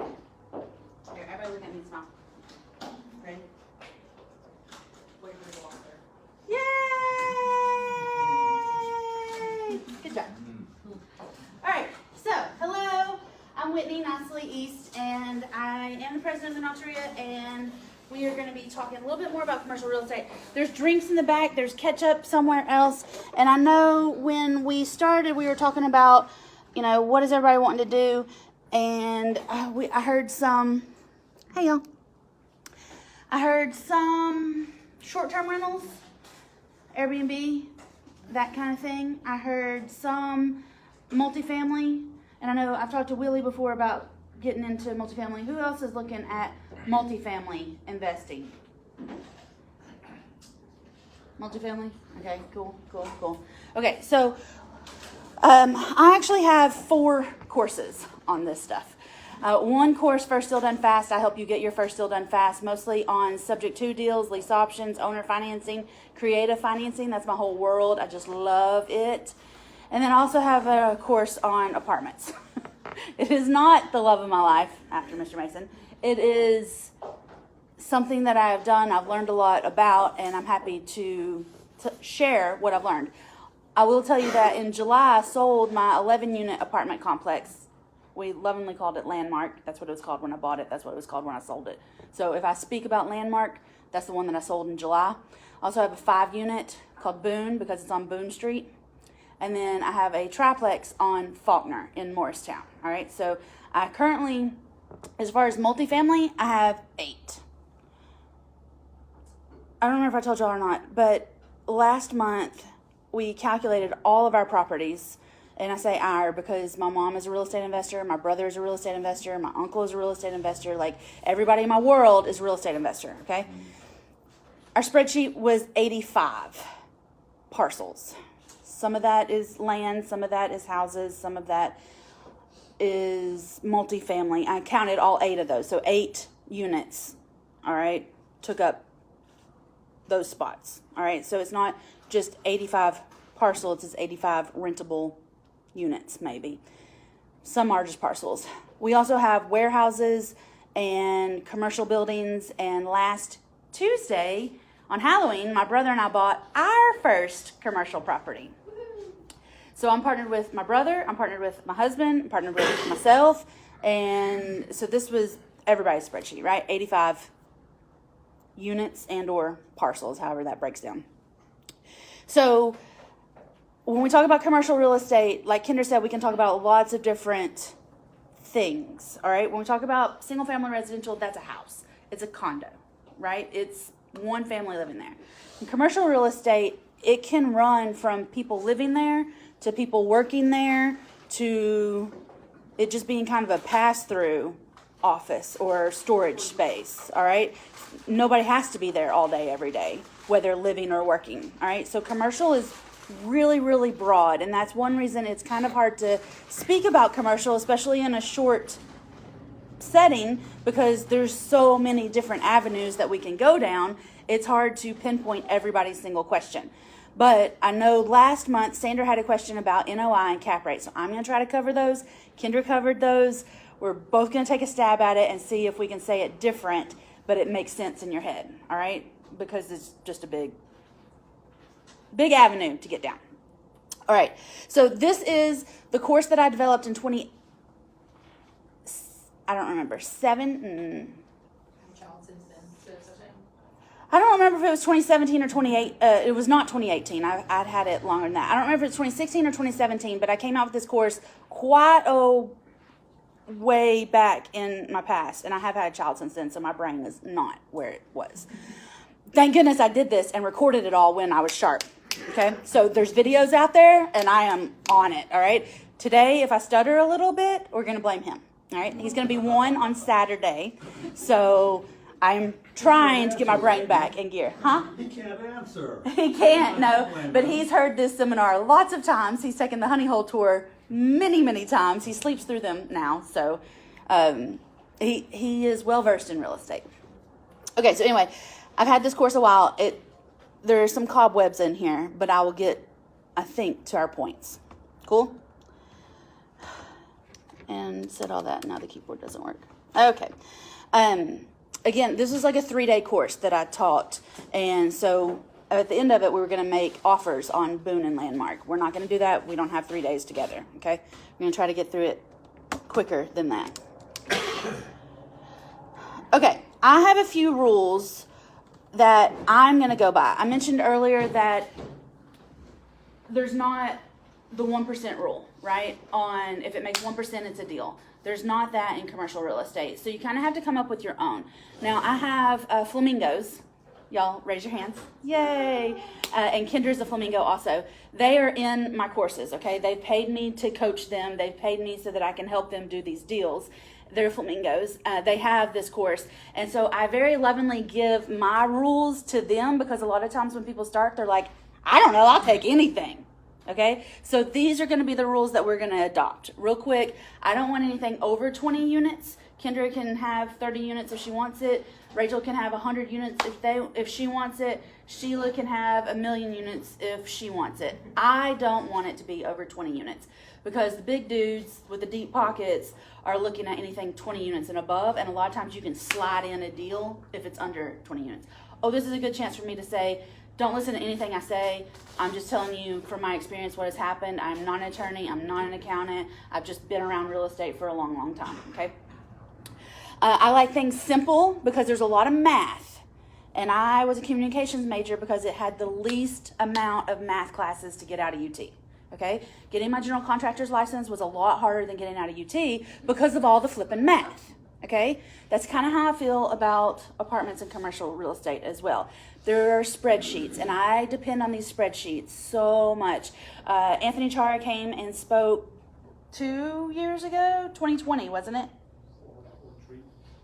Here, everybody look at me and smile. Ready? Wait for the walk there. Yay! Good job. All right, so hello, I'm Whitney, Knoxville East, and I am the president of the Knox REIA, and we are going to be talking a little bit more about commercial real estate. There's drinks in the back, there's ketchup somewhere else, and I know when we started, we were talking about, what is everybody wanting to do, and I heard some, hey y'all, I heard some short-term rentals, Airbnb, that kind of thing. I heard some multifamily, and I know I've talked to Willie before about getting into multifamily. Who else is looking at multifamily investing? Multifamily? Okay, cool. Okay, so I actually have 4 courses on this stuff. One course, First Deal Done Fast. I help you get your first deal done fast, mostly on subject to deals, lease options, owner financing, creative financing. That's my whole world. I just love it. And then I also have a course on apartments. It is not the love of my life after Mr. Mason. It is something that I have done, I've learned a lot about, and I'm happy to share what I've learned. I will tell you that in July, I sold my 11-unit apartment complex. We lovingly called it Landmark. That's what it was called when I bought it. That's what it was called when I sold it. So if I speak about Landmark, that's the one that I sold in July. I also have a 5-unit called Boone because it's on Boone Street. And then I have a triplex on Faulkner in Morristown. All right, so I currently, as far as multifamily, I have 8. I don't remember if I told y'all or not, but last month we calculated all of our properties. And I say our because my mom is a real estate investor, my brother is a real estate investor, my uncle is a real estate investor. Like everybody in my world is a real estate investor, okay? Our spreadsheet was 85 parcels. Some of that is land, some of that is houses, some of that is multifamily. I counted all 8 of those, so 8 units, all right, took up those spots, all right? So it's not just 85 parcels, it's 85 rentable units, maybe. Some are just parcels. We also have warehouses and commercial buildings, and last Tuesday on Halloween, my brother and I bought our first commercial property. So I'm partnered with my brother, I'm partnered with my husband, I'm partnered with myself, and so this was everybody's spreadsheet, right? 85 units and or parcels, however that breaks down. So when we talk about commercial real estate, like Kendra said, we can talk about lots of different things, all right? When we talk about single family residential, that's a house. It's a condo, right? It's one family living there. In commercial real estate, it can run from people living there to people working there to it just being kind of a pass-through office or storage space, all right? Nobody has to be there all day, every day, whether living or working, all right? So commercial is really, really broad, and that's one reason it's kind of hard to speak about commercial, especially in a short setting, because there's so many different avenues that we can go down. It's hard to pinpoint everybody's single question. But I know last month Sandra had a question about NOI and cap rate, so I'm going to try to cover those. Kendra covered those. We're both going to take a stab at it and see if we can say it different, but it makes sense in your head, all right? Because it's just a big avenue to get down. All right, so this is the course that I developed in 7. I don't remember if it was 2017 or 28. It was not 2018. I'd had it longer than that. I don't remember if it's 2016 or 2017, but I came out with this course quite a way back in my past, and I have had a child since then, so my brain is not where it was. Thank goodness I did this and recorded it all when I was sharp. Okay, so there's videos out there, and I am on it. All right, today if I stutter a little bit, we're gonna blame him. All right, he's gonna be 1 on Saturday, so I'm trying to get my brain back in gear. Huh? He can't answer. He can't, no. But he's heard this seminar lots of times. He's taken the honey hole tour many, many times. He sleeps through them now. So he is well versed in real estate. Okay, so anyway, I've had this course a while. There are some cobwebs in here, but I will get, I think, to our points. Cool? And said all that. Now the keyboard doesn't work. Okay. Again, this is like a 3-day course that I taught, and so at the end of it, we were going to make offers on Boone and Landmark. We're not going to do that. We don't have 3 days together, okay? We're going to try to get through it quicker than that. Okay, I have a few rules that I'm going to go by. I mentioned earlier that there's not the 1% rule, right? On if it makes 1%, it's a deal. There's not that in commercial real estate. So you kind of have to come up with your own. Now, I have flamingos. Y'all raise your hands. Yay. And Kendra's a flamingo also. They are in my courses, okay? They've paid me to coach them. They've paid me so that I can help them do these deals. They're flamingos. They have this course. And so I very lovingly give my rules to them, because a lot of times when people start, they're like, I don't know, I'll take anything. Okay, so these are going to be the rules that we're going to adopt. Real quick, I don't want anything over 20 units. Kendra can have 30 units if she wants it. Rachel can have 100 units if she wants it. Sheila can have 1,000,000 units if she wants it. I don't want it to be over 20 units because the big dudes with the deep pockets are looking at anything 20 units and above, and a lot of times you can slide in a deal if it's under 20 units. Oh, this is a good chance for me to say, don't listen to anything I say. I'm just telling you from my experience what has happened. I'm not an attorney. I'm not an accountant. I've just been around real estate for a long, long time, okay? I like things simple because there's a lot of math. And I was a communications major because it had the least amount of math classes to get out of UT, okay? Getting my general contractor's license was a lot harder than getting out of UT because of all the flipping math, okay? That's kind of how I feel about apartments and commercial real estate as well. There are spreadsheets, and I depend on these spreadsheets so much. Anthony Chara came and spoke 2 years ago, 2020, wasn't it?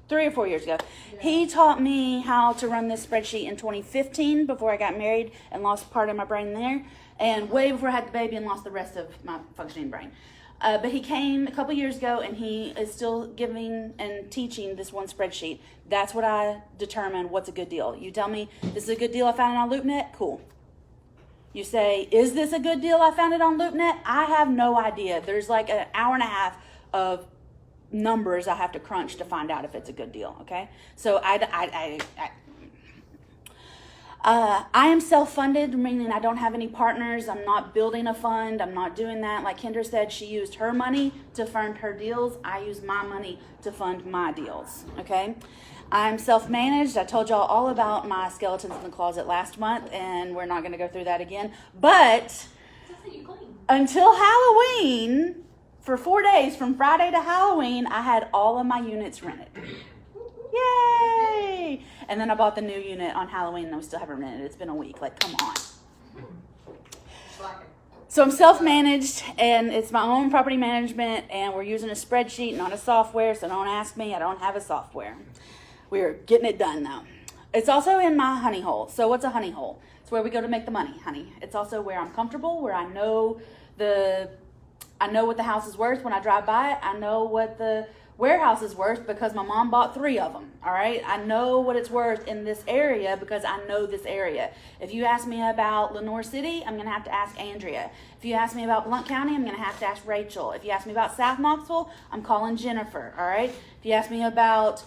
3 or 4 years ago. Yeah. He taught me how to run this spreadsheet in 2015 before I got married and lost part of my brain there, and way before I had the baby and lost the rest of my functioning brain. But he came a couple years ago, and he is still giving and teaching this one spreadsheet. That's what I determine what's a good deal. You tell me, this is a good deal I found it on LoopNet? Cool. You say, is this a good deal I found it on LoopNet? I have no idea. There's like an hour and a half of numbers I have to crunch to find out if it's a good deal, okay? So I am self-funded, meaning I don't have any partners. I'm not building a fund. I'm not doing that. Like Kendra said, she used her money to fund her deals. I use my money to fund my deals, okay? I'm self-managed. I told y'all all about my skeletons in the closet last month, and we're not going to go through that again. But until Halloween, for 4 days, from Friday to Halloween, I had all of my units rented. Yay! And then I bought the new unit on Halloween, and we still haven't rented it. It's been a week. Like, come on. So I'm self-managed, and it's my own property management, and we're using a spreadsheet, not a software, so don't ask me. I don't have a software. We're getting it done, though. It's also in my honey hole. So what's a honey hole? It's where we go to make the money, honey. It's also where I'm comfortable, where I know what the house is worth when I drive by it. I know what the warehouse is worth because my mom bought 3 of them, all right? I know what it's worth in this area because I know this area. If you ask me about Lenoir City, I'm going to have to ask Andrea. If you ask me about Blount County, I'm going to have to ask Rachel. If you ask me about South Knoxville, I'm calling Jennifer, all right? If you ask me about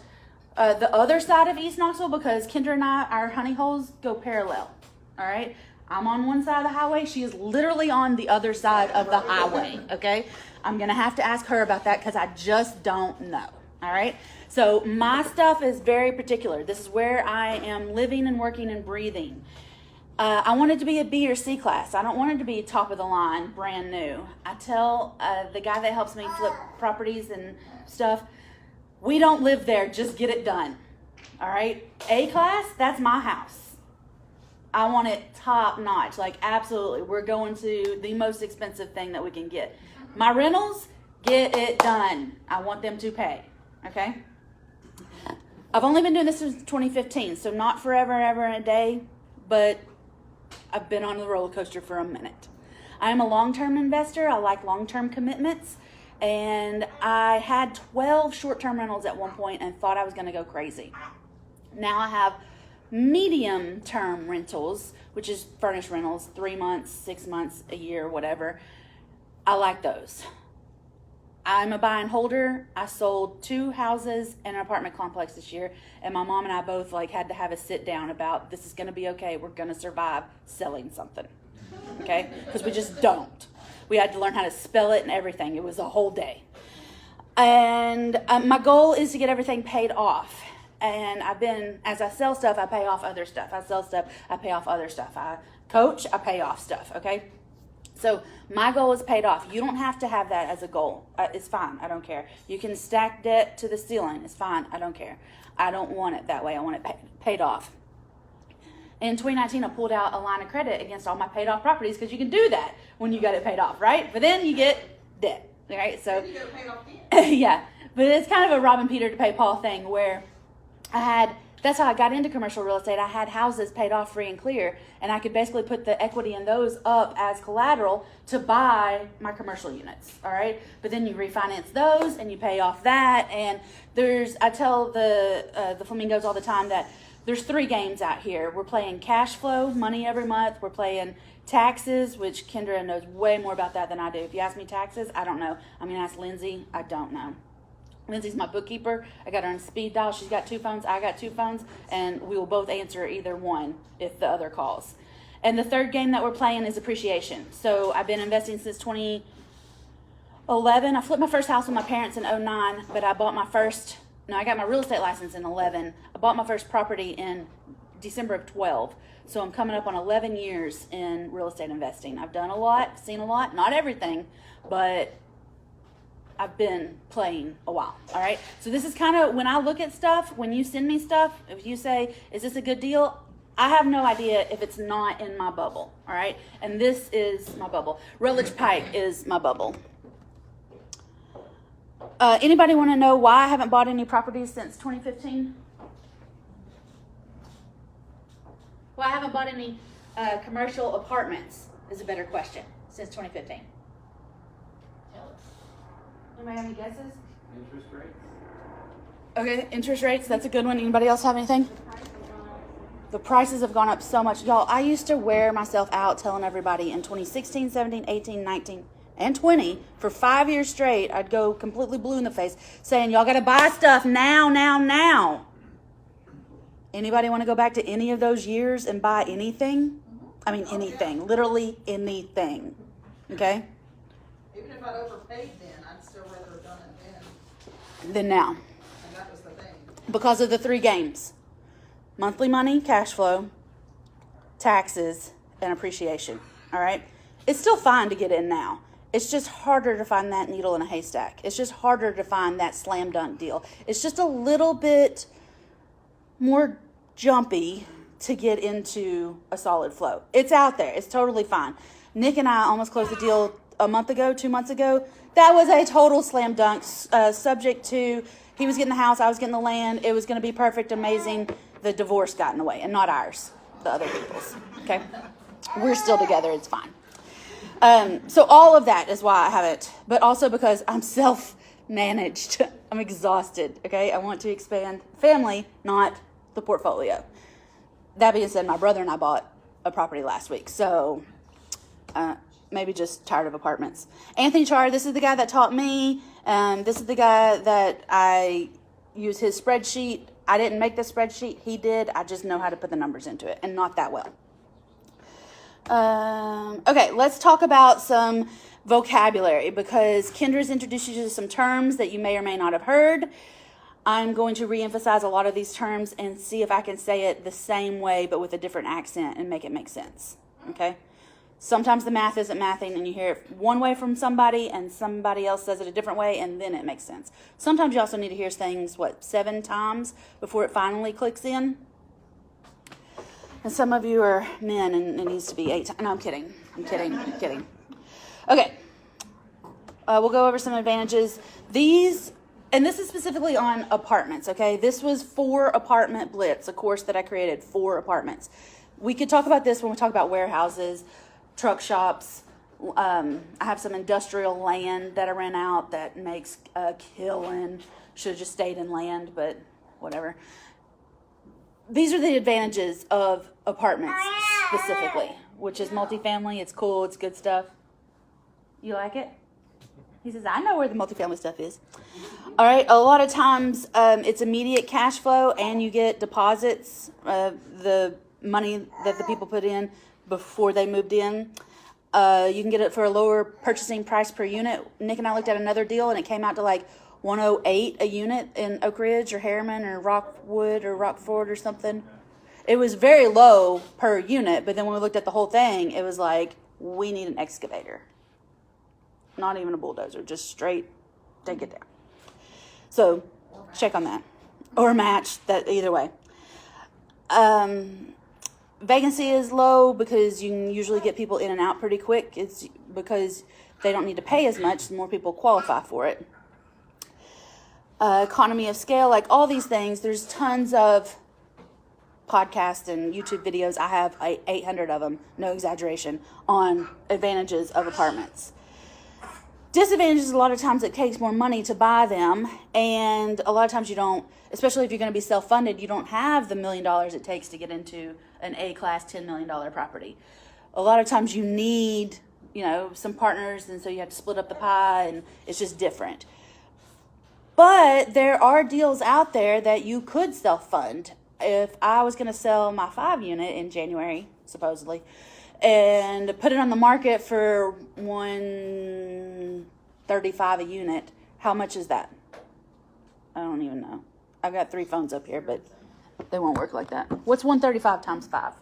the other side of East Knoxville, because Kendra and I, our honey holes go parallel, all right? I'm on one side of the highway. She is literally on the other side of the highway, okay? I'm going to have to ask her about that because I just don't know, all right? So my stuff is very particular. This is where I am living and working and breathing. I want it to be a B or C class. I don't want it to be top of the line, brand new. I tell the guy that helps me flip properties and stuff, we don't live there. Just get it done, all right? A class, that's my house. I want it top notch, like absolutely. We're going to the most expensive thing that we can get. My rentals, get it done. I want them to pay, okay? I've only been doing this since 2015, so not forever, ever a day, but I've been on the roller coaster for a minute. I am a long-term investor. I like long-term commitments, and I had 12 short-term rentals at one point and thought I was going to go crazy. Now I have medium-term rentals, which is furnished rentals, 3 months, 6 months, a year, whatever. I like those. I'm a buy and holder. I sold 2 houses and an apartment complex this year, and my mom and I both had to have a sit down about this is going to be okay. We're going to survive selling something, okay? Because we just don't. We had to learn how to spell it and everything. It was a whole day. And my goal is to get everything paid off. And as I sell stuff, I pay off other stuff. I sell stuff, I pay off other stuff. I coach, I pay off stuff, okay? So my goal is paid off. You don't have to have that as a goal. It's fine. I don't care. You can stack debt to the ceiling. It's fine. I don't care. I don't want it that way. I want it paid off. In 2019, I pulled out a line of credit against all my paid off properties because you can do that when you got it paid off, right? But then you get debt, right? So you get it paid off again. yeah. But it's kind of a robbing Peter to pay Paul thing where I had That's how I got into commercial real estate. I had houses paid off free and clear, and I could basically put the equity in those up as collateral to buy my commercial units, all right? But then you refinance those, and you pay off that, and I tell the Flamingos all the time that there's 3 games out here. We're playing cash flow, money every month. We're playing taxes, which Kendra knows way more about that than I do. If you ask me taxes, I don't know. I'm going to ask Lindsay. I don't know. Lindsay's my bookkeeper. I got her on speed dial. She's got 2 phones. I got 2 phones. And we will both answer either one if the other calls. And the 3rd game that we're playing is appreciation. So I've been investing since 2011. I flipped my first house with my parents in 2009, but I got my real estate license in 2011. I bought my first property in December of 2012. So I'm coming up on 11 years in real estate investing. I've done a lot, seen a lot, not everything, but I've been playing a while, all right? So this is kind of, when I look at stuff, when you send me stuff, if you say, is this a good deal? I have no idea if it's not in my bubble, all right? And this is my bubble. Rutledge Pike is my bubble. Anybody want to know why I haven't bought any properties since 2015? Well, I haven't bought any commercial apartments is a better question since 2015. Anybody have any guesses? Interest rates. Okay, interest rates, that's a good one. Anybody else have anything? The prices have gone up so much. Y'all, I used to wear myself out telling everybody in 2016, 17, 18, 19, and 20, for 5 years straight, I'd go completely blue in the face saying, y'all got to buy stuff now, now, now. Anybody want to go back to any of those years and buy anything? I mean, anything. Literally anything. Okay? Even if I'd overpaid then, I'd still rather have done it then. Then now. And that was the thing. Because of the 3 games. Monthly money, cash flow, taxes, and appreciation. All right? It's still fine to get in now. It's just harder to find that needle in a haystack. It's just harder to find that slam dunk deal. It's just a little bit more jumpy to get into a solid flow. It's out there. It's totally fine. Nick and I almost closed the deal a month ago, 2 months ago. That was a total slam dunk, subject to he was getting the house, I was getting the land. It was going to be perfect, amazing. The divorce got in the way, and not ours, the other people's. Okay? We're still together. It's fine. So all of that is why I haven't, but also because I'm self-managed. I'm exhausted. Okay? I want to expand family, not the portfolio. That being said, my brother and I bought a property last week, so maybe just tired of apartments. Anthony Char, this is the guy that taught me. This is the guy that I use his spreadsheet. I didn't make the spreadsheet. He did. I just know how to put the numbers into it, and not that well. Okay, let's talk about some vocabulary, because Kendra's introduced you to some terms that you may or may not have heard. I'm going to reemphasize a lot of these terms and see if I can say it the same way but with a different accent and make it make sense. Okay? Sometimes the math isn't mathing and you hear it one way from somebody and somebody else says it a different way and then it makes sense. Sometimes you also need to hear things, 7 times before it finally clicks in? And some of you are men and it needs to be 8 times. No, I'm kidding. I'm kidding. Okay. We'll go over some advantages. And this is specifically on apartments, okay? This was 4 apartment blitz, a course that I created, 4 apartments. We could talk about this when we talk about warehouses, truck shops. I have some industrial land that I rent out that makes a killing. Should have just stayed in land, but whatever. These are the advantages of apartments specifically, which is multifamily. It's cool. It's good stuff. You like it? He says, I know where the multifamily stuff is. All right. A lot of times it's immediate cash flow and you get deposits, the money that the people put in before they moved in. You can get it for a lower purchasing price per unit. Nick and I looked at another deal and it came out to like $108 a unit in Oak Ridge or Harriman or Rockwood or Rockford or something. It was very low per unit, but then when we looked at the whole thing, it was like, we need an excavator. Not even a bulldozer, just straight take it down. So check on that. Or match, that either way. Vacancy is low because you can usually get people in and out pretty quick. It's because they don't need to pay as much, more people qualify for it. Economy of scale, like all these things, there's tons of podcasts and YouTube videos. I have 800 of them, no exaggeration, on advantages of apartments. Disadvantages, a lot of times it takes more money to buy them, and a lot of times you don't, especially if you're going to be self-funded, you don't have the $1 million it takes to get into an A-class $10 million property. A lot of times you need, some partners, and so you have to split up the pie, and it's just different. But there are deals out there that you could self-fund. If I was going to sell my 5-unit in January, supposedly, and put it on the market for $135 a unit, how much is that? I don't even know. I've got 3 phones up here, but they won't work like that. What's 135 times 5?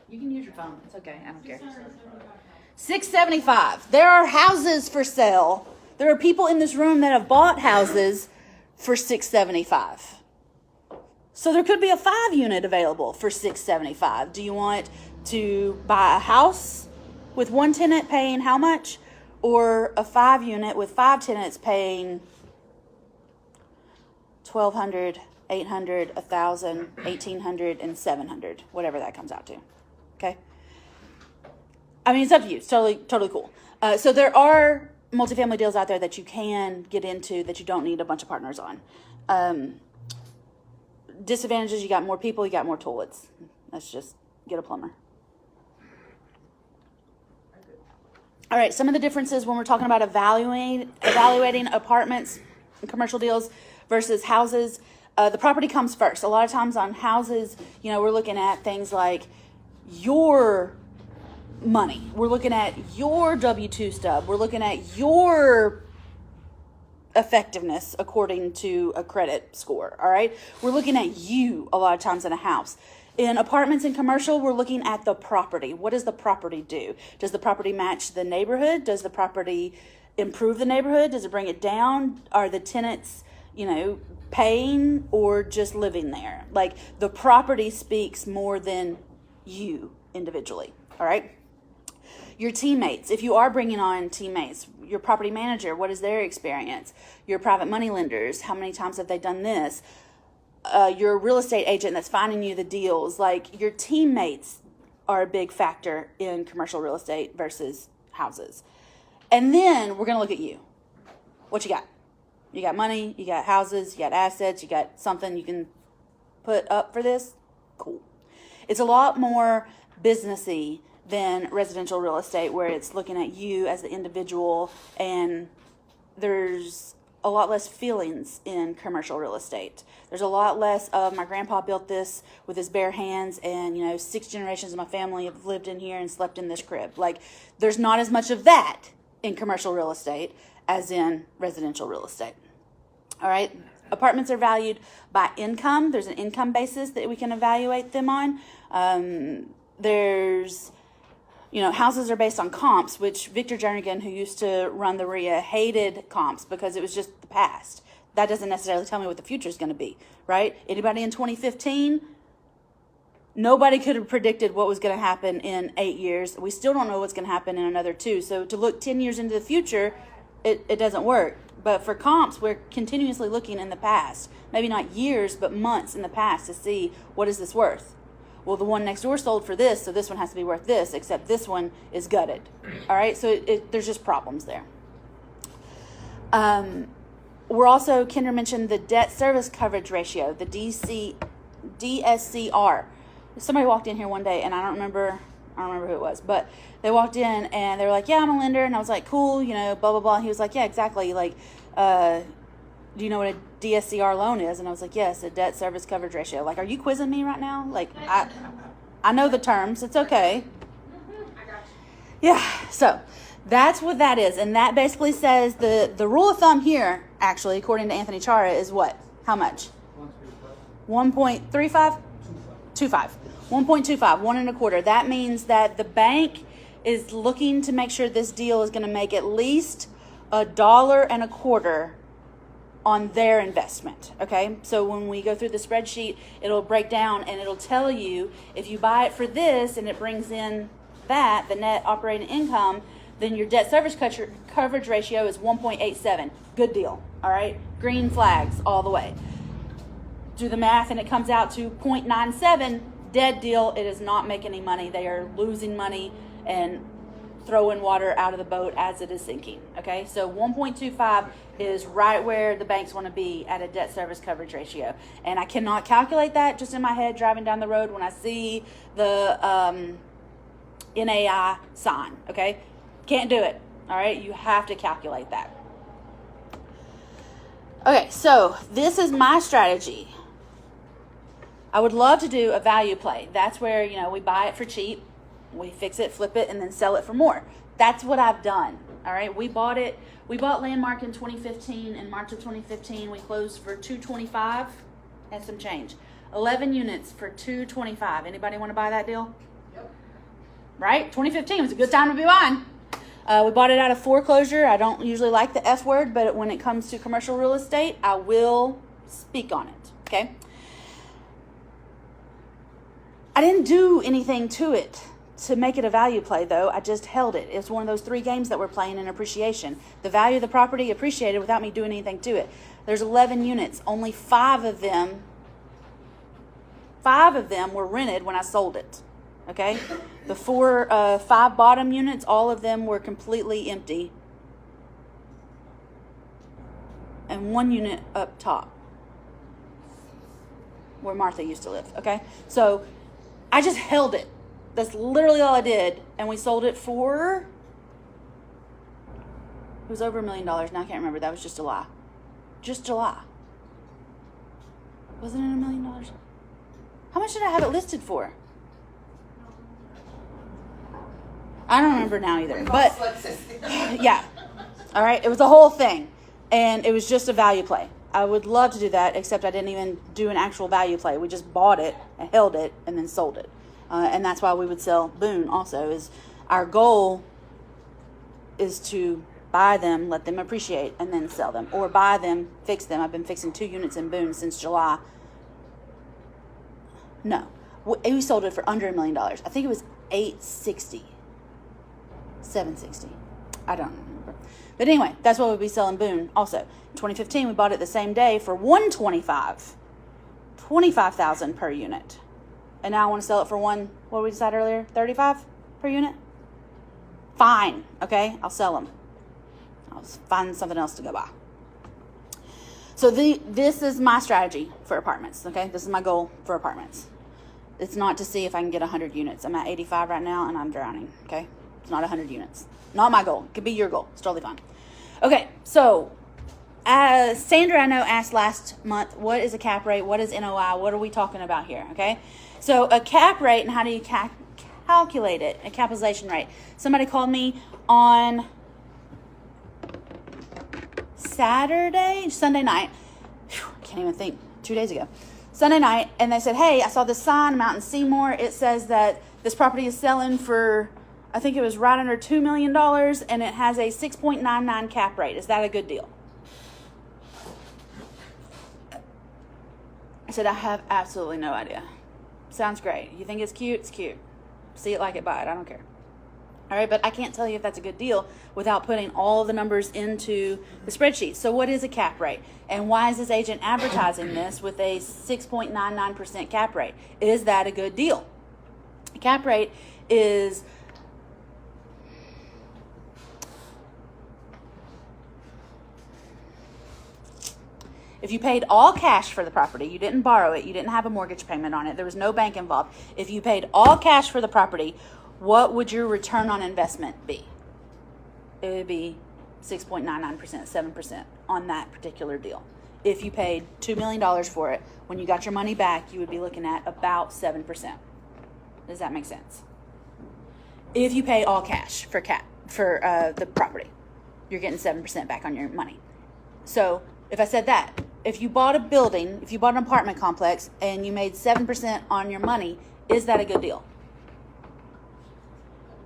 You can use your phone. It's okay. I don't care. 675. There are houses for sale. There are people in this room that have bought houses for 675. So there could be a 5-unit available for 675. Do you want to buy a house with 1 tenant paying how much, or a 5-unit with 5 tenants paying $1,200, $800, $1,000, $1,800, and $700, whatever that comes out to? Okay. I mean, it's up to you. It's totally cool. So there are multifamily deals out there that you can get into that you don't need a bunch of partners on. Disadvantages, you got more people, you got more toilets. Let's just get a plumber. All right, some of the differences when we're talking about evaluating apartments and commercial deals versus houses. The property comes first. A lot of times on houses, we're looking at things like your money. We're looking at your W-2 stub. We're looking at your effectiveness according to a credit score. All right. We're looking at you a lot of times in a house. In apartments and commercial, we're looking at the property. What does the property do? Does the property match the neighborhood? Does the property improve the neighborhood? Does it bring it down? Are the tenants, paying or just living there? Like, the property speaks more than you individually. All right. Your teammates, if you are bringing on teammates, your property manager, what is their experience? Your private money lenders, how many times have they done this? Your real estate agent that's finding you the deals. Like, your teammates are a big factor in commercial real estate versus houses. And then we're going to look at you. What you got? You got money, you got houses, you got assets, you got something you can put up for this? Cool. It's a lot more businessy than residential real estate, where it's looking at you as the individual, and there's a lot less feelings in commercial real estate. There's a lot less of, my grandpa built this with his bare hands, and 6 generations of my family have lived in here and slept in this crib. Like, there's not as much of that in commercial real estate as in residential real estate. All right. Apartments are valued by income. There's an income basis that we can evaluate them on. There's houses are based on comps, which Victor Jernigan, who used to run the REIA, hated comps because it was just the past. That doesn't necessarily tell me what the future is going to be, right? Anybody in 2015? Nobody could have predicted what was going to happen in 8 years. We still don't know what's going to happen in another 2. So to look 10 years into the future, it doesn't work. But for comps, we're continuously looking in the past. Maybe not years, but months in the past to see, what is this worth? Well, the one next door sold for this, so this one has to be worth this, except this one is gutted. All right, so there's just problems there. We're also, Kendra mentioned the debt service coverage ratio, the DSCR. Somebody walked in here one day, and I don't remember who it was, but they walked in and they were like, yeah, I'm a lender. And I was like, cool, blah, blah, blah. And he was like, yeah, exactly. Like, do you know what a DSCR loan is? And I was like, yes, a debt service coverage ratio. Like, are you quizzing me right now? Like, I know the terms. It's okay. Yeah. So that's what that is. And that basically says the rule of thumb here, actually, according to Anthony Chara, is what? How much? 1.35? 25. 1.25, 1.25. That means that the bank is looking to make sure this deal is going to make at least $1.25 on their investment. Okay, so when we go through the spreadsheet, it'll break down and it'll tell you if you buy it for this and it brings in that, the net operating income, then your debt service coverage ratio is 1.87. Good deal. All right, green flags all the way. do the math, and it comes out to 0.97. Dead deal. It is not making any money. They are losing money and throwing water out of the boat as it is sinking. Okay, so 1.25 is right where the banks want to be at a debt service coverage ratio. And I cannot calculate that just in my head driving down the road when I see the NAI sign. Okay, can't do it. All right, you have to calculate that. Okay, so this is my strategy. I would love to do a value play. That's where, you know, we buy it for cheap, we fix it, flip it, and then sell it for more. That's what I've done. All right, we bought Landmark in 2015. In March of 2015, we closed for $225 and some change. 11 units for $225. Anybody want to buy that deal? Yep. Right? 2015 was a good time to be buying. We bought it out of foreclosure. I don't usually like the F word, but when it comes to commercial real estate, I will speak on it. Okay. I didn't do anything to it to make it a value play, though. I just held it. It's one of those 3 games that we're playing in appreciation. The value of the property appreciated without me doing anything to it. There's 11 units. Only 5 of them were rented when I sold it. Okay? The 5 bottom units, all of them were completely empty. And 1 unit up top, where Martha used to live. Okay? So I just held it. That's literally all I did. And we sold it for, it was over $1 million. Now I can't remember. That was just July. Just July. Wasn't it $1 million? How much did I have it listed for? I don't remember now either. But yeah. All right. It was a whole thing. And it was just a value play. I would love to do that, except I didn't even do an actual value play. We just bought it and held it and then sold it. And that's why we would sell Boone also. Is our goal is to buy them, let them appreciate, and then sell them. Or buy them, fix them. I've been fixing 2 units in Boone since July. No. We sold it for under $1 million. I think it was $860. $760. I don't remember. But anyway, that's what we'd be selling Boone also. In 2015, we bought it the same day for $125. $25,000 per unit. And now I want to sell it for what did we decide earlier? $35 per unit? Fine. Okay, I'll sell them. I'll find something else to go buy. So this is my strategy for apartments. Okay, this is my goal for apartments. It's not to see if I can get 100 units. I'm at 85 right now, and I'm drowning. Okay, it's not 100 units. Not my goal. It could be your goal. It's totally fine. Okay, so Sandra, I know, asked last month, what is a cap rate? What is NOI? What are we talking about here? Okay, so a cap rate, and how do you calculate it? A capitalization rate. Somebody called me on Sunday night. I can't even think. 2 days ago. Sunday night, and they said, hey, I saw this sign. I'm out in Seymour. It says that this property is selling for, I think it was right under $2 million, and it has a 6.99 cap rate. Is that a good deal? I said, I have absolutely no idea. Sounds great. You think it's cute? It's cute. See it, like it, buy it. I don't care. All right, but I can't tell you if that's a good deal without putting all the numbers into the spreadsheet. So what is a cap rate? And why is this agent advertising this with a 6.99% cap rate? Is that a good deal? A cap rate is if you paid all cash for the property, you didn't borrow it, you didn't have a mortgage payment on it, there was no bank involved. If you paid all cash for the property, what would your return on investment be? It would be 6.99%, 7% on that particular deal. If you paid $2 million for it, when you got your money back, you would be looking at about 7%. Does that make sense? If you pay all cash for the property, you're getting 7% back on your money. So if I said that, if you bought a building, if you bought an apartment complex and you made 7% on your money, is that a good deal?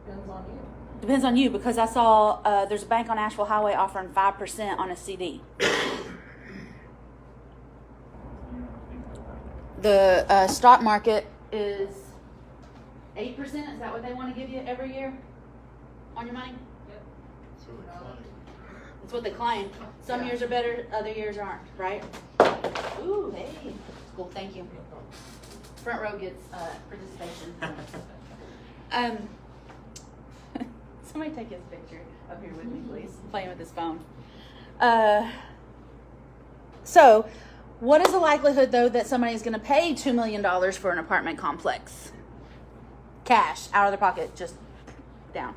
Depends on you. Depends on you, because I saw there's a bank on Asheville Highway offering 5% on a CD. The stock market is 8%. Is that what they want to give you every year on your money? That's what they claim. Some years are better, other years aren't, right? Ooh, hey. Cool, thank you. Front row gets participation. Somebody take his picture up here with me, please. Playing with his phone. So, what is the likelihood, though, that somebody is going to pay $2 million for an apartment complex? Cash, out of their pocket, just down.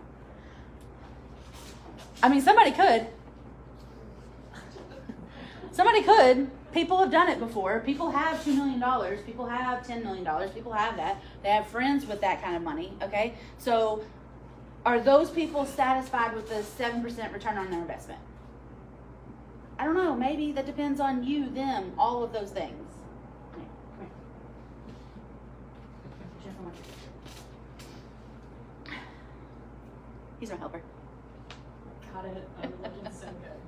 I mean, somebody could. Somebody could. People have done it before. People have $2 million. People have $10 million. People have that. They have friends with that kind of money, okay? So, are those people satisfied with the 7% return on their investment? I don't know. Maybe that depends on you, them, all of those things. Come here. Jennifer, watch your picture. He's my helper. Got it. I'm looking so good.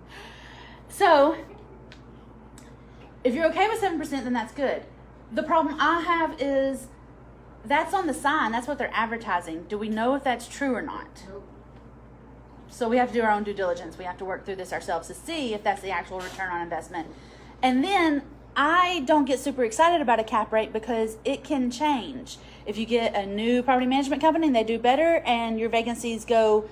So, if you're okay with 7%, then that's good. The problem I have is that's on the sign. That's what they're advertising. Do we know if that's true or not? Nope. So we have to do our own due diligence. We have to work through this ourselves to see if that's the actual return on investment. And then I don't get super excited about a cap rate because it can change. If you get a new property management company and they do better and your vacancies go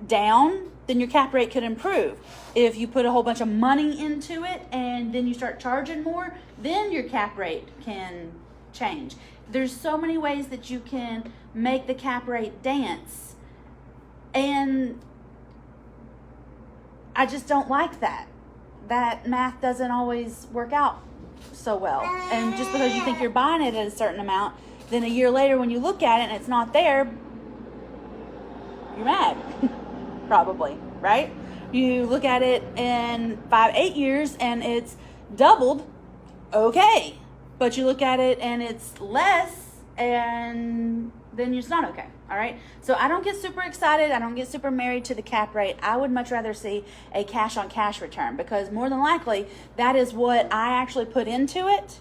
down, then your cap rate could improve. If you put a whole bunch of money into it and then you start charging more, then your cap rate can change. There's so many ways that you can make the cap rate dance. And I just don't like that. That math doesn't always work out so well. And just because you think you're buying it at a certain amount, then a year later when you look at it and it's not there, you're mad. Probably, right? You look at it in 5-8 years and it's doubled, okay. But you look at it and it's less, and then it's not okay. All right. So I don't get super excited. I don't get super married to the cap rate. I would much rather see a cash on cash return, because more than likely that is what I actually put into it.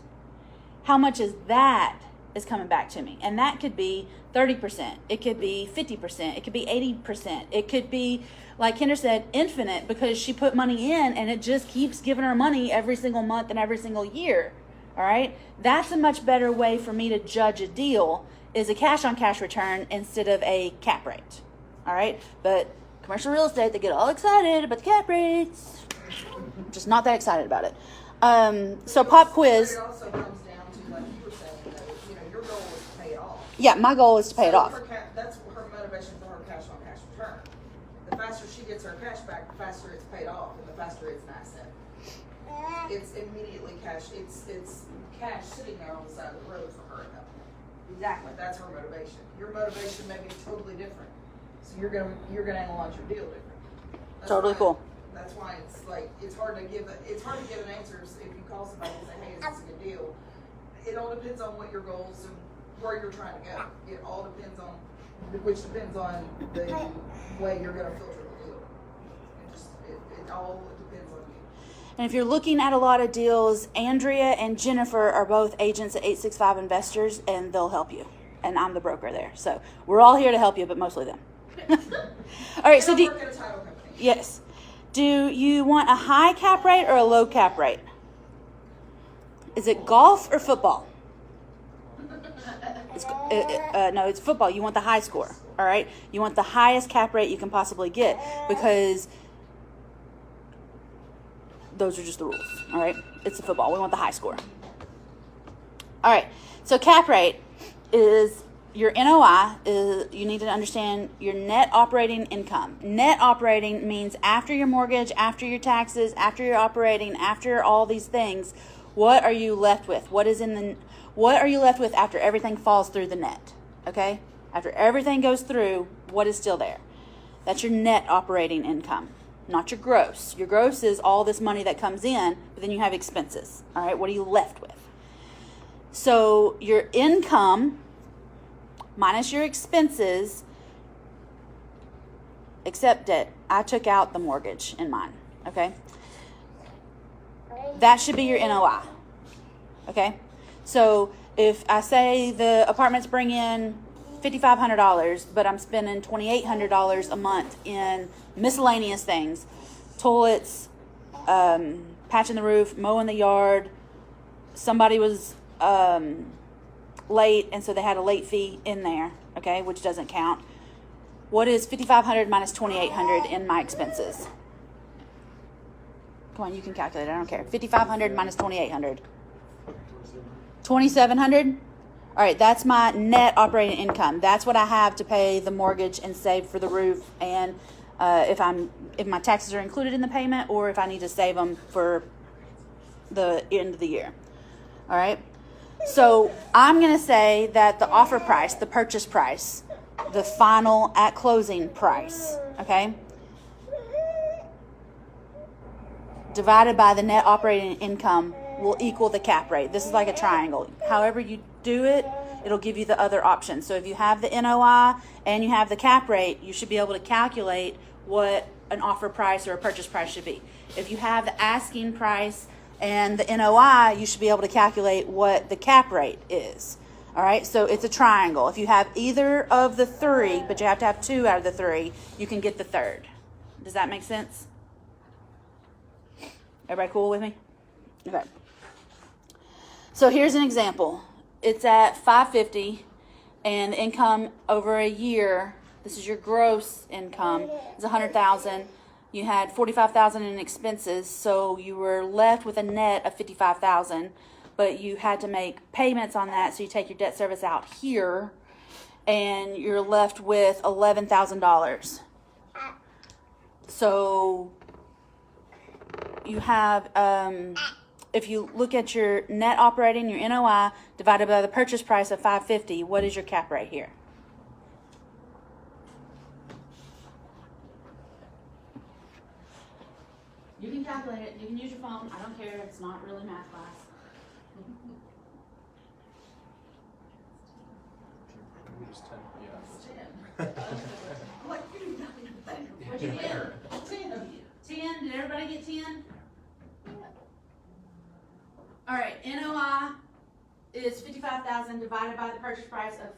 How much is that is coming back to me? And that could be 30%. It could be 50%. It could be 80%. It could be, like Kendra said, infinite, because she put money in and it just keeps giving her money every single month and every single year. All right. That's a much better way for me to judge a deal, is a cash on cash return instead of a cap rate. All right. But commercial real estate, they get all excited about the cap rates. I'm just not that excited about it. So pop quiz. It also comes down to, like you were saying, though, your goal is to pay it off. Yeah, my goal is to pay it So off. that's her motivation for her cash on cash return. The faster she gets her cash back, the faster it's paid off, and the faster it's an asset. It's immediately cash. It's cash sitting there on the side of the road for her at that point. Exactly. That's her motivation. Your motivation may be totally different. So you're gonna analyze your deal different. That's Totally why- cool. That's why it's hard to give an answer if you call somebody and say, hey, is this a good deal? It all depends on what your goals and where you're trying to go. It all depends on, which depends on the way you're gonna filter the deal. It all depends on you. And if you're looking at a lot of deals, Andrea and Jennifer are both agents at 865 Investors, and they'll help you. And I'm the broker there. So we're all here to help you, but mostly them. All right, so I work at a title company. yes. Do you want a high cap rate or a low cap rate? Is it golf or football? No, it's football. You want the high score. All right. You want the highest cap rate you can possibly get, because those are just the rules. All right. It's a football. We want the high score. All right. So cap rate is your NOI. You need to understand your net operating income. Net operating means after your mortgage, after your taxes, after your operating, after all these things, what are you left with? What are you left with after everything falls through the net? Okay? After everything goes through, what is still there? That's your net operating income, not your gross. Your gross is all this money that comes in, but then you have expenses. All right? What are you left with? So your income minus your expenses, except debt. I took out the mortgage in mine. Okay? That should be your NOI. Okay? So if I say the apartments bring in $5,500, but I'm spending $2,800 a month in miscellaneous things, toilets, patching the roof, mowing the yard, somebody was late, and so they had a late fee in there, okay, which doesn't count. What is $5,500 minus $2,800 in my expenses? Come on, you can calculate it. I don't care. $5,500 minus $2,800. $2,700. All right, that's my net operating income. That's what I have to pay the mortgage and save for the roof, and if my taxes are included in the payment, or if I need to save them for the end of the year. All right. So I'm going to say that the offer price, the purchase price, the final at closing price, okay, divided by the net operating income will equal the cap rate. This is like a triangle. However you do it, it'll give you the other options. So if you have the NOI and you have the cap rate, you should be able to calculate what an offer price or a purchase price should be. If you have the asking price and the NOI, you should be able to calculate what the cap rate is. All right, so it's a triangle. If you have either of the three, but you have to have two out of the three, you can get the third. Does that make sense? Everybody cool with me? Okay. So here's an example. It's at $550, and the income over a year, this is your gross income, is $100,000. You had $45,000 in expenses, so you were left with a net of $55,000, but you had to make payments on that, so you take your debt service out here, and you're left with $11,000. So you have, if you look at your net operating, your NOI, divided by the purchase price of $550, what is your cap rate here? You can calculate it. You can use your phone. I don't care. It's not really math class. What'd you get? 10. Did everybody get 10? All right. NOI is $55,000 divided by the purchase price of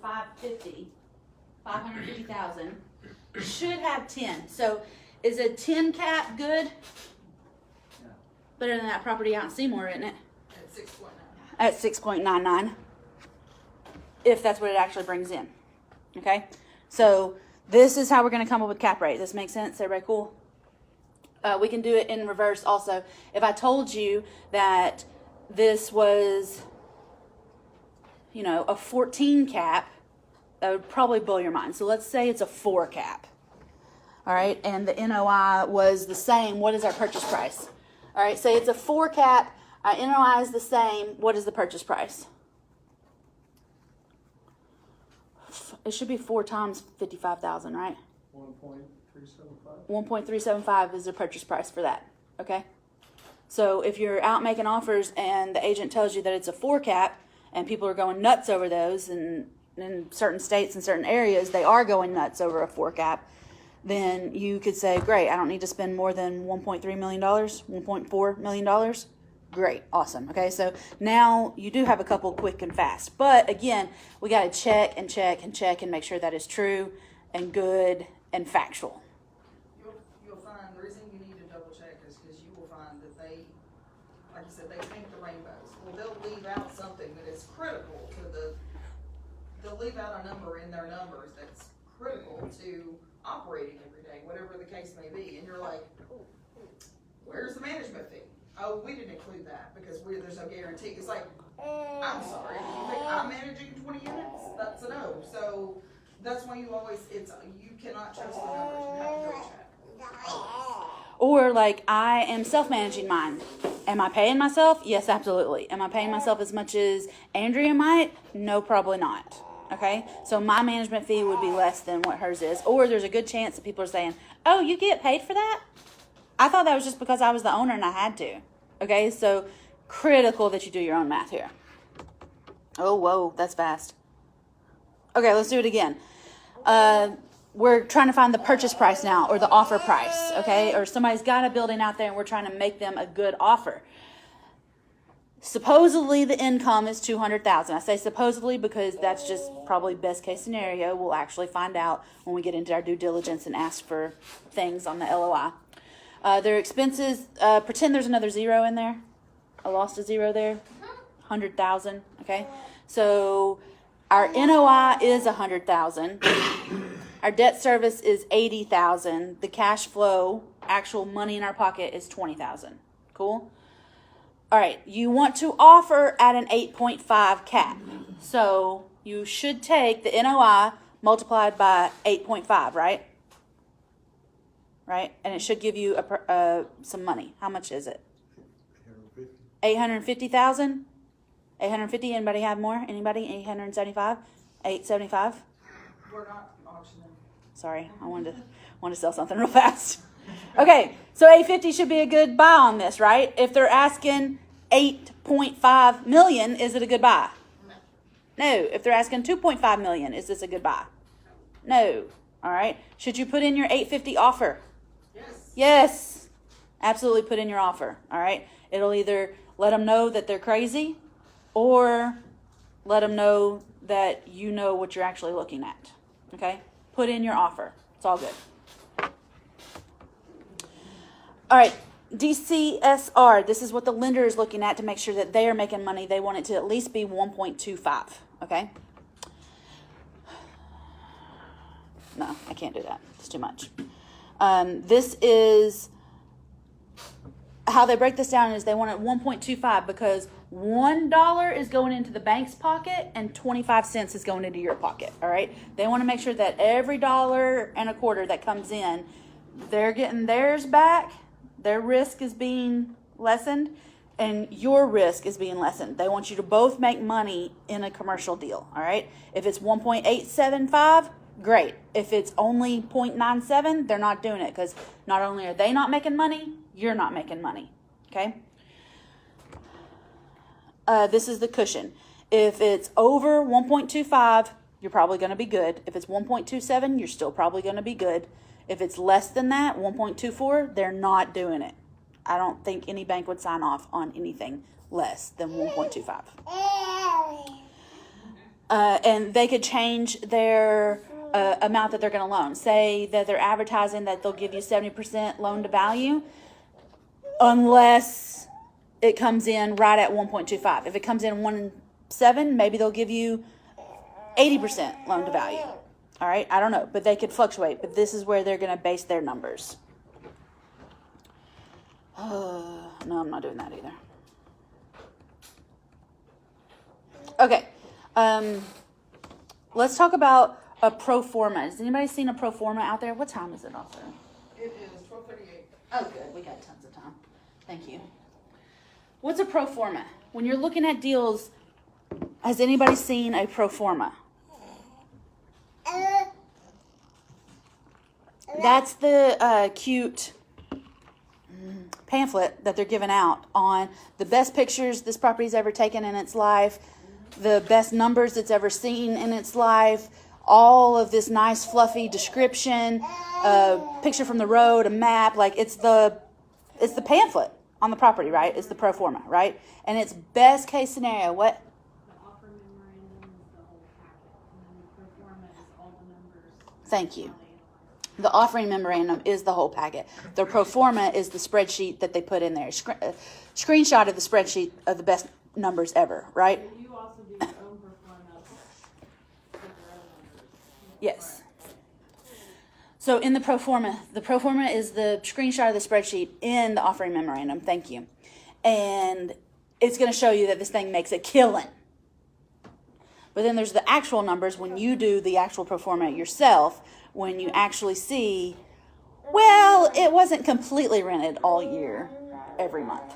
$550,000. Should have 10. So is a 10 cap good? Better than that property out in Seymour, isn't it? At 6.9. At 6.99. If that's what it actually brings in. Okay? So this is how we're going to come up with cap rate. This makes sense? Everybody cool? We can do it in reverse also. If I told you that this was, a 14 cap, that would probably blow your mind. So let's say it's a 4 cap. All right? And the NOI was the same. What is our purchase price? All right, say it's a 4 cap, our NOI is the same. What is the purchase price? It should be 4 times 55,000, right? 1.375. 1.375 is the purchase price for that, okay? So if you're out making offers and the agent tells you that it's a 4 cap and people are going nuts over those, and in certain states and certain areas they are going nuts over a 4 cap, then you could say, great, I don't need to spend more than $1.3 million, $1.4 million. Great, awesome. Okay, so now you do have a couple quick and fast. But again, we got to check and check and check and make sure that is true and good and factual. You'll find the reason you need to double check is because you will find that they, like you said, they paint the rainbows. Well, they'll leave out something that is critical to they'll leave out a number in their numbers that's critical to operating every day, whatever the case may be, and you're like, where's the management fee? Oh, we didn't include that because there's no guarantee. It's like, I'm sorry, do you think I'm managing 20 units? That's a no. So that's why you cannot trust the numbers. You have to go check. Or like, I am self-managing mine. Am I paying myself? Yes, absolutely. Am I paying myself as much as Andrea might? No, probably not. Okay, so my management fee would be less than what hers is. Or there's a good chance that people are saying, oh, you get paid for that? I thought that was just because I was the owner and I had to. Okay, so critical that you do your own math here. Oh, whoa, that's fast. Okay, let's do it again. We're trying to find the purchase price now, or the offer price, okay? Or somebody's got a building out there and we're trying to make them a good offer. Supposedly the income is $200,000. I say supposedly because that's just probably best case scenario. We'll actually find out when we get into our due diligence and ask for things on the LOI. Their expenses, pretend there's another zero in there. I lost a zero there. 100,000. Okay, so our NOI is 100,000. Our debt service is 80,000. The cash flow, actual money in our pocket, is 20,000. Cool. All right, you want to offer at an 8.5 cap. So you should take the NOI multiplied by 8.5, right? Right, and it should give you some money. How much is it? 850,000. 850. Anybody have more? Anybody? 875. 875. We're not auctioning. Sorry, I wanted to sell something real fast. Okay, so 850 should be a good buy on this, right? If they're asking 8.5 million, is it a good buy? No. If they're asking 2.5 million, is this a good buy? No. All right. Should you put in your 850 offer? Yes. Yes. Absolutely put in your offer. All right. It'll either let them know that they're crazy or let them know that you know what you're actually looking at. Okay? Put in your offer. It's all good. All right. DCSR. This is what the lender is looking at to make sure that they are making money. They want it to at least be 1.25. Okay? No, I can't do that. It's too much. This is how they break this down is they want it 1.25 because $1 is going into the bank's pocket and 25 cents is going into your pocket. All right. They want to make sure that every $1.25 that comes in, they're getting theirs back. Their risk is being lessened and your risk is being lessened. They want you to both make money in a commercial deal. All right. If it's 1.875, great. If it's only 0.97, they're not doing it because not only are they not making money, you're not making money. Okay. This is the cushion. If it's over 1.25, you're probably going to be good. If it's 1.27, you're still probably going to be good. If it's less than that, 1.24, they're not doing it. I don't think any bank would sign off on anything less than 1.25. And they could change their amount that they're going to loan. Say that they're advertising that they'll give you 70% loan to value unless it comes in right at 1.25. If it comes in 1.7, maybe they'll give you 80% loan to value. All right, I don't know, but they could fluctuate. But this is where they're going to base their numbers. No, I'm not doing that either. Okay, let's talk about a pro forma. Has anybody seen a pro forma out there? What time is it also? It is 12:38. Oh, good. We got tons of time. Thank you. What's a pro forma? When you're looking at deals, has anybody seen a pro forma? That's the cute pamphlet that they're giving out on the best pictures this property's ever taken in its life, the best numbers it's ever seen in its life, all of this nice fluffy description, a picture from the road, a map. Like it's the pamphlet on the property, right? It's the pro forma, right? And it's best case scenario. What? The offer memorandum is the whole packet, and then the pro forma is all the numbers. Thank you. The offering memorandum is the whole packet. The pro forma is the spreadsheet that they put in there. Screenshot of the spreadsheet of the best numbers ever, right? But you also do your own pro forma with your own numbers. Yes. So in the pro forma is the screenshot of the spreadsheet in the offering memorandum. Thank you. And it's going to show you that this thing makes a killing. But then there's the actual numbers when you do the actual pro forma yourself, when you actually see, well, it wasn't completely rented all year, every month.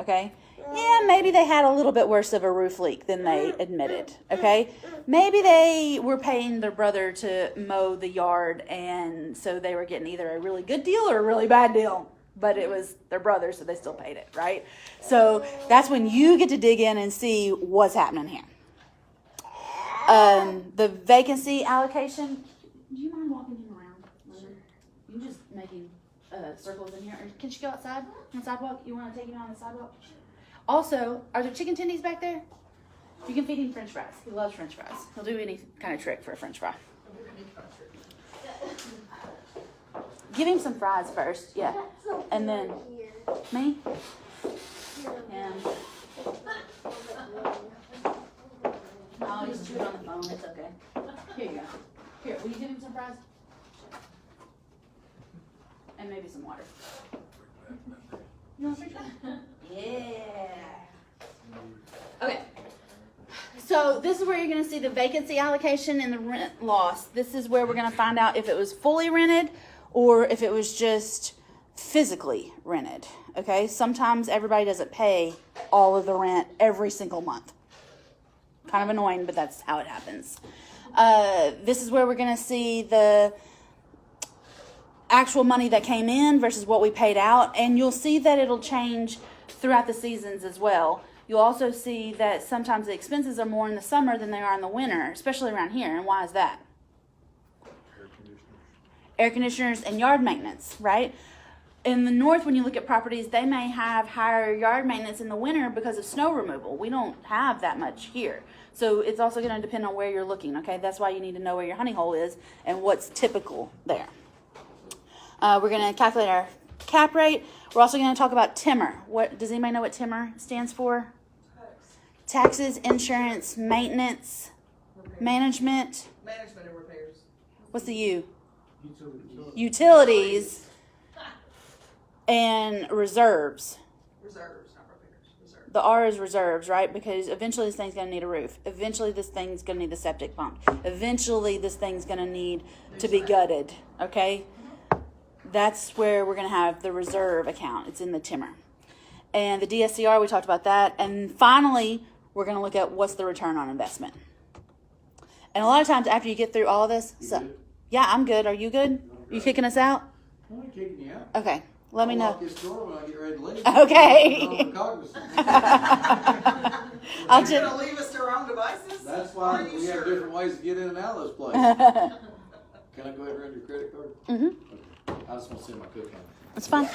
Okay? Yeah, maybe they had a little bit worse of a roof leak than they admitted. Okay? Maybe they were paying their brother to mow the yard, and so they were getting either a really good deal or a really bad deal. But it was their brother, so they still paid it, right? So that's when you get to dig in and see what's happening here. The vacancy allocation. Do you mind walking him around? You're just making circles in here. Can she go outside on the sidewalk? You want to take him on the sidewalk? Also, are there chicken tendies back there? You can feed him French fries. He loves French fries. He'll do any kind of trick for a French fry. Give him some fries first, yeah. And then, me? And phone. It's okay. Here you go. Here, will you give him some fries? And maybe some water. You want a picture? Yeah. Okay. So this is where you're going to see the vacancy allocation and the rent loss. This is where we're going to find out if it was fully rented or if it was just physically rented. Okay. Sometimes everybody doesn't pay all of the rent every single month. Kind of annoying, but that's how it happens. This is where we're going to see the actual money that came in versus what we paid out. And you'll see that it'll change throughout the seasons as well. You'll also see that sometimes the expenses are more in the summer than they are in the winter, especially around here. And why is that? Air conditioners and yard maintenance, right? In the north, when you look at properties, they may have higher yard maintenance in the winter because of snow removal. We don't have that much here. So it's also going to depend on where you're looking, okay? That's why you need to know where your honey hole is and what's typical there. We're going to calculate our cap rate. We're also going to talk about TIMR. What does anybody know what TIMR stands for? Taxes, insurance, maintenance, management. Management and repairs. What's the U? Utilities and reserves. Reserves, not repairs. Reserves. The R is reserves, right? Because eventually this thing's going to need a roof. Eventually this thing's going to need the septic pump. Eventually this thing's going to need to be gutted, okay? That's where we're going to have the reserve account. It's in the TIMR. And the DSCR, we talked about that. And finally, we're going to look at what's the return on investment. And a lot of times after you get through all of this, yeah, I'm good. Are you good? You kicking us out? I ain't kicking you out. Okay. Let me I'll know. lock this door when I get ready to leave. Okay. I'm cognizant. I'll You're just, gonna leave us to our own devices? That's why Are you we have sure? different ways to get in and out of those places. Can I go ahead and run your credit card? Mm-hmm. I just want to send my cook home. It's fine.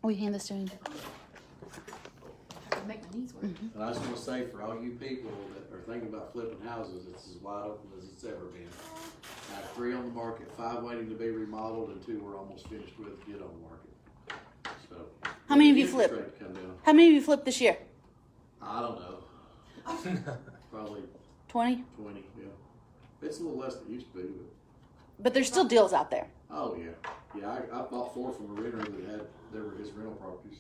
Will you hand this to him? I can make my knees work. And I just want to say for all you people that are thinking about flipping houses, it's as wide open as it's ever been. I have 3 on the market, 5 waiting to be remodeled, and 2 we're almost finished with to get on the market. So, How many of you interest flipped? rate come down. How many of you flipped this year? I don't know. Probably 20? 20, yeah. It's a little less than it used to be, But there's still deals out there. oh yeah. Yeah, I bought 4 from a renter they were his rental properties.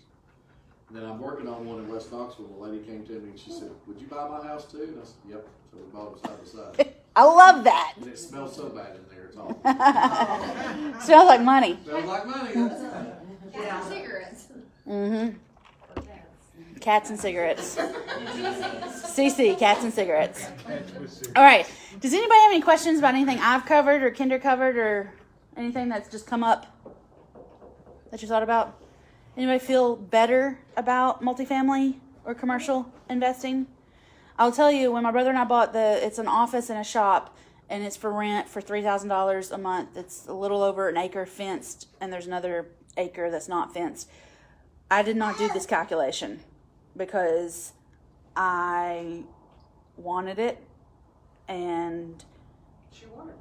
And then I'm working on one in West Knoxville. A lady came to me and she said, "Would you buy my house too?" And I said, "Yep." So we bought them side by side. I love that. And it smells so bad in there, it's awful. Smells like money. Smells like money. Yeah. Cigarettes. Mm-hmm. Cats and cigarettes. CC, cats and cigarettes. All right. Does anybody have any questions about anything I've covered or Kinder covered or anything that's just come up that you thought about? Anybody feel better about multifamily or commercial investing? I'll tell you, when my brother and I bought it's an office and a shop, and it's for rent for $3,000 a month. It's a little over an acre fenced, and there's another acre that's not fenced. I did not do this calculation because I wanted it, and She wanted it.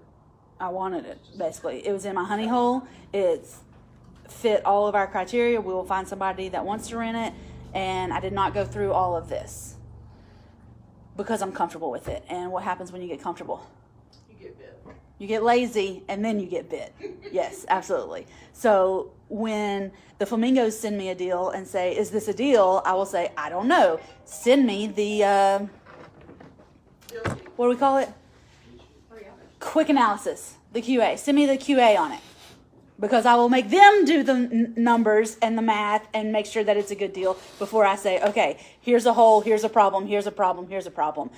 I wanted it, basically. It was in my honey hole. It's fit all of our criteria. We will find somebody that wants to rent it, and I did not go through all of this because I'm comfortable with it. And what happens when you get comfortable? You get bit. You get lazy, and then you get bit. Yes, absolutely. So when the Flamingos send me a deal and say, "Is this a deal?" I will say, "I don't know. Send me the, what do we call it? Quick analysis, the QA. Send me the QA on it. Because I will make them do the numbers and the math and make sure that it's a good deal before I say, okay, here's a hole, here's a problem, here's a problem, here's a problem.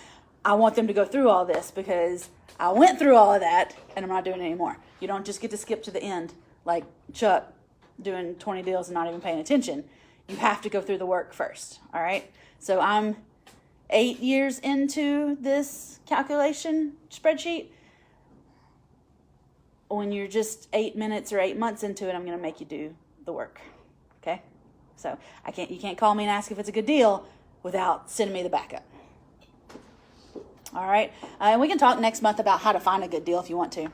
I want them to go through all this because I went through all of that and I'm not doing it anymore. You don't just get to skip to the end like Chuck doing 20 deals and not even paying attention. You have to go through the work first, all right? So I'm 8 years into this calculation spreadsheet. When you're just 8 minutes or 8 months into it, I'm going to make you do the work. Okay? So you can't call me and ask if it's a good deal without sending me the backup. All right? And we can talk next month about how to find a good deal if you want to.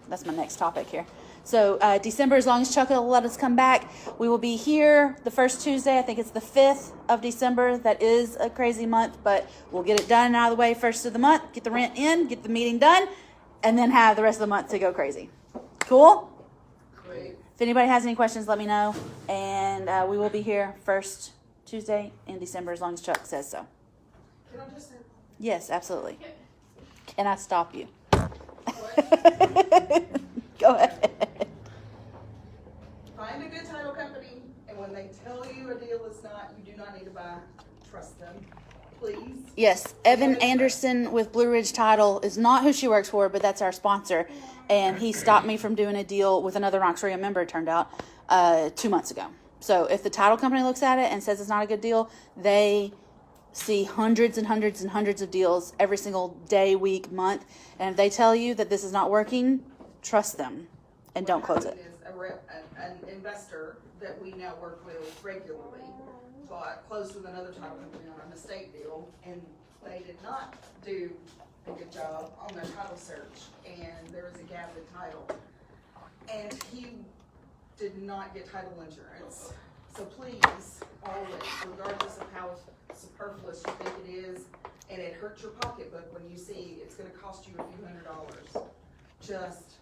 that's my next topic here. So December, as long as Chuck will let us come back, we will be here the first Tuesday. I think it's the 5th of December. That is a crazy month, but we'll get it done and out of the way first of the month, get the rent in, get the meeting done, and then have the rest of the month to go crazy. Cool? Great. If anybody has any questions, let me know. And we will be here first Tuesday in December, as long as Chuck says so. Can I just say? Yes, absolutely. Can I stop you? What? Go ahead. Find a good title company, and when they tell you a deal is not, you do not need to buy, trust them, please. Yes, Evan Anderson with Blue Ridge Title is not who she works for, but that's our sponsor. And he stopped me from doing a deal with another Knox REIA member, it turned out, 2 months ago. So if the title company looks at it and says it's not a good deal, they see hundreds and hundreds and hundreds of deals every single day, week, month. And if they tell you that this is not working, trust them and don't close it. An investor that we now work with regularly closed with another title company on an estate deal, and they did not do a good job on their title search, and there was a gap in title, and he did not get title insurance. So please, always, regardless of how superfluous you think it is, and it hurts your pocketbook when you see it's going to cost you a few $100s, just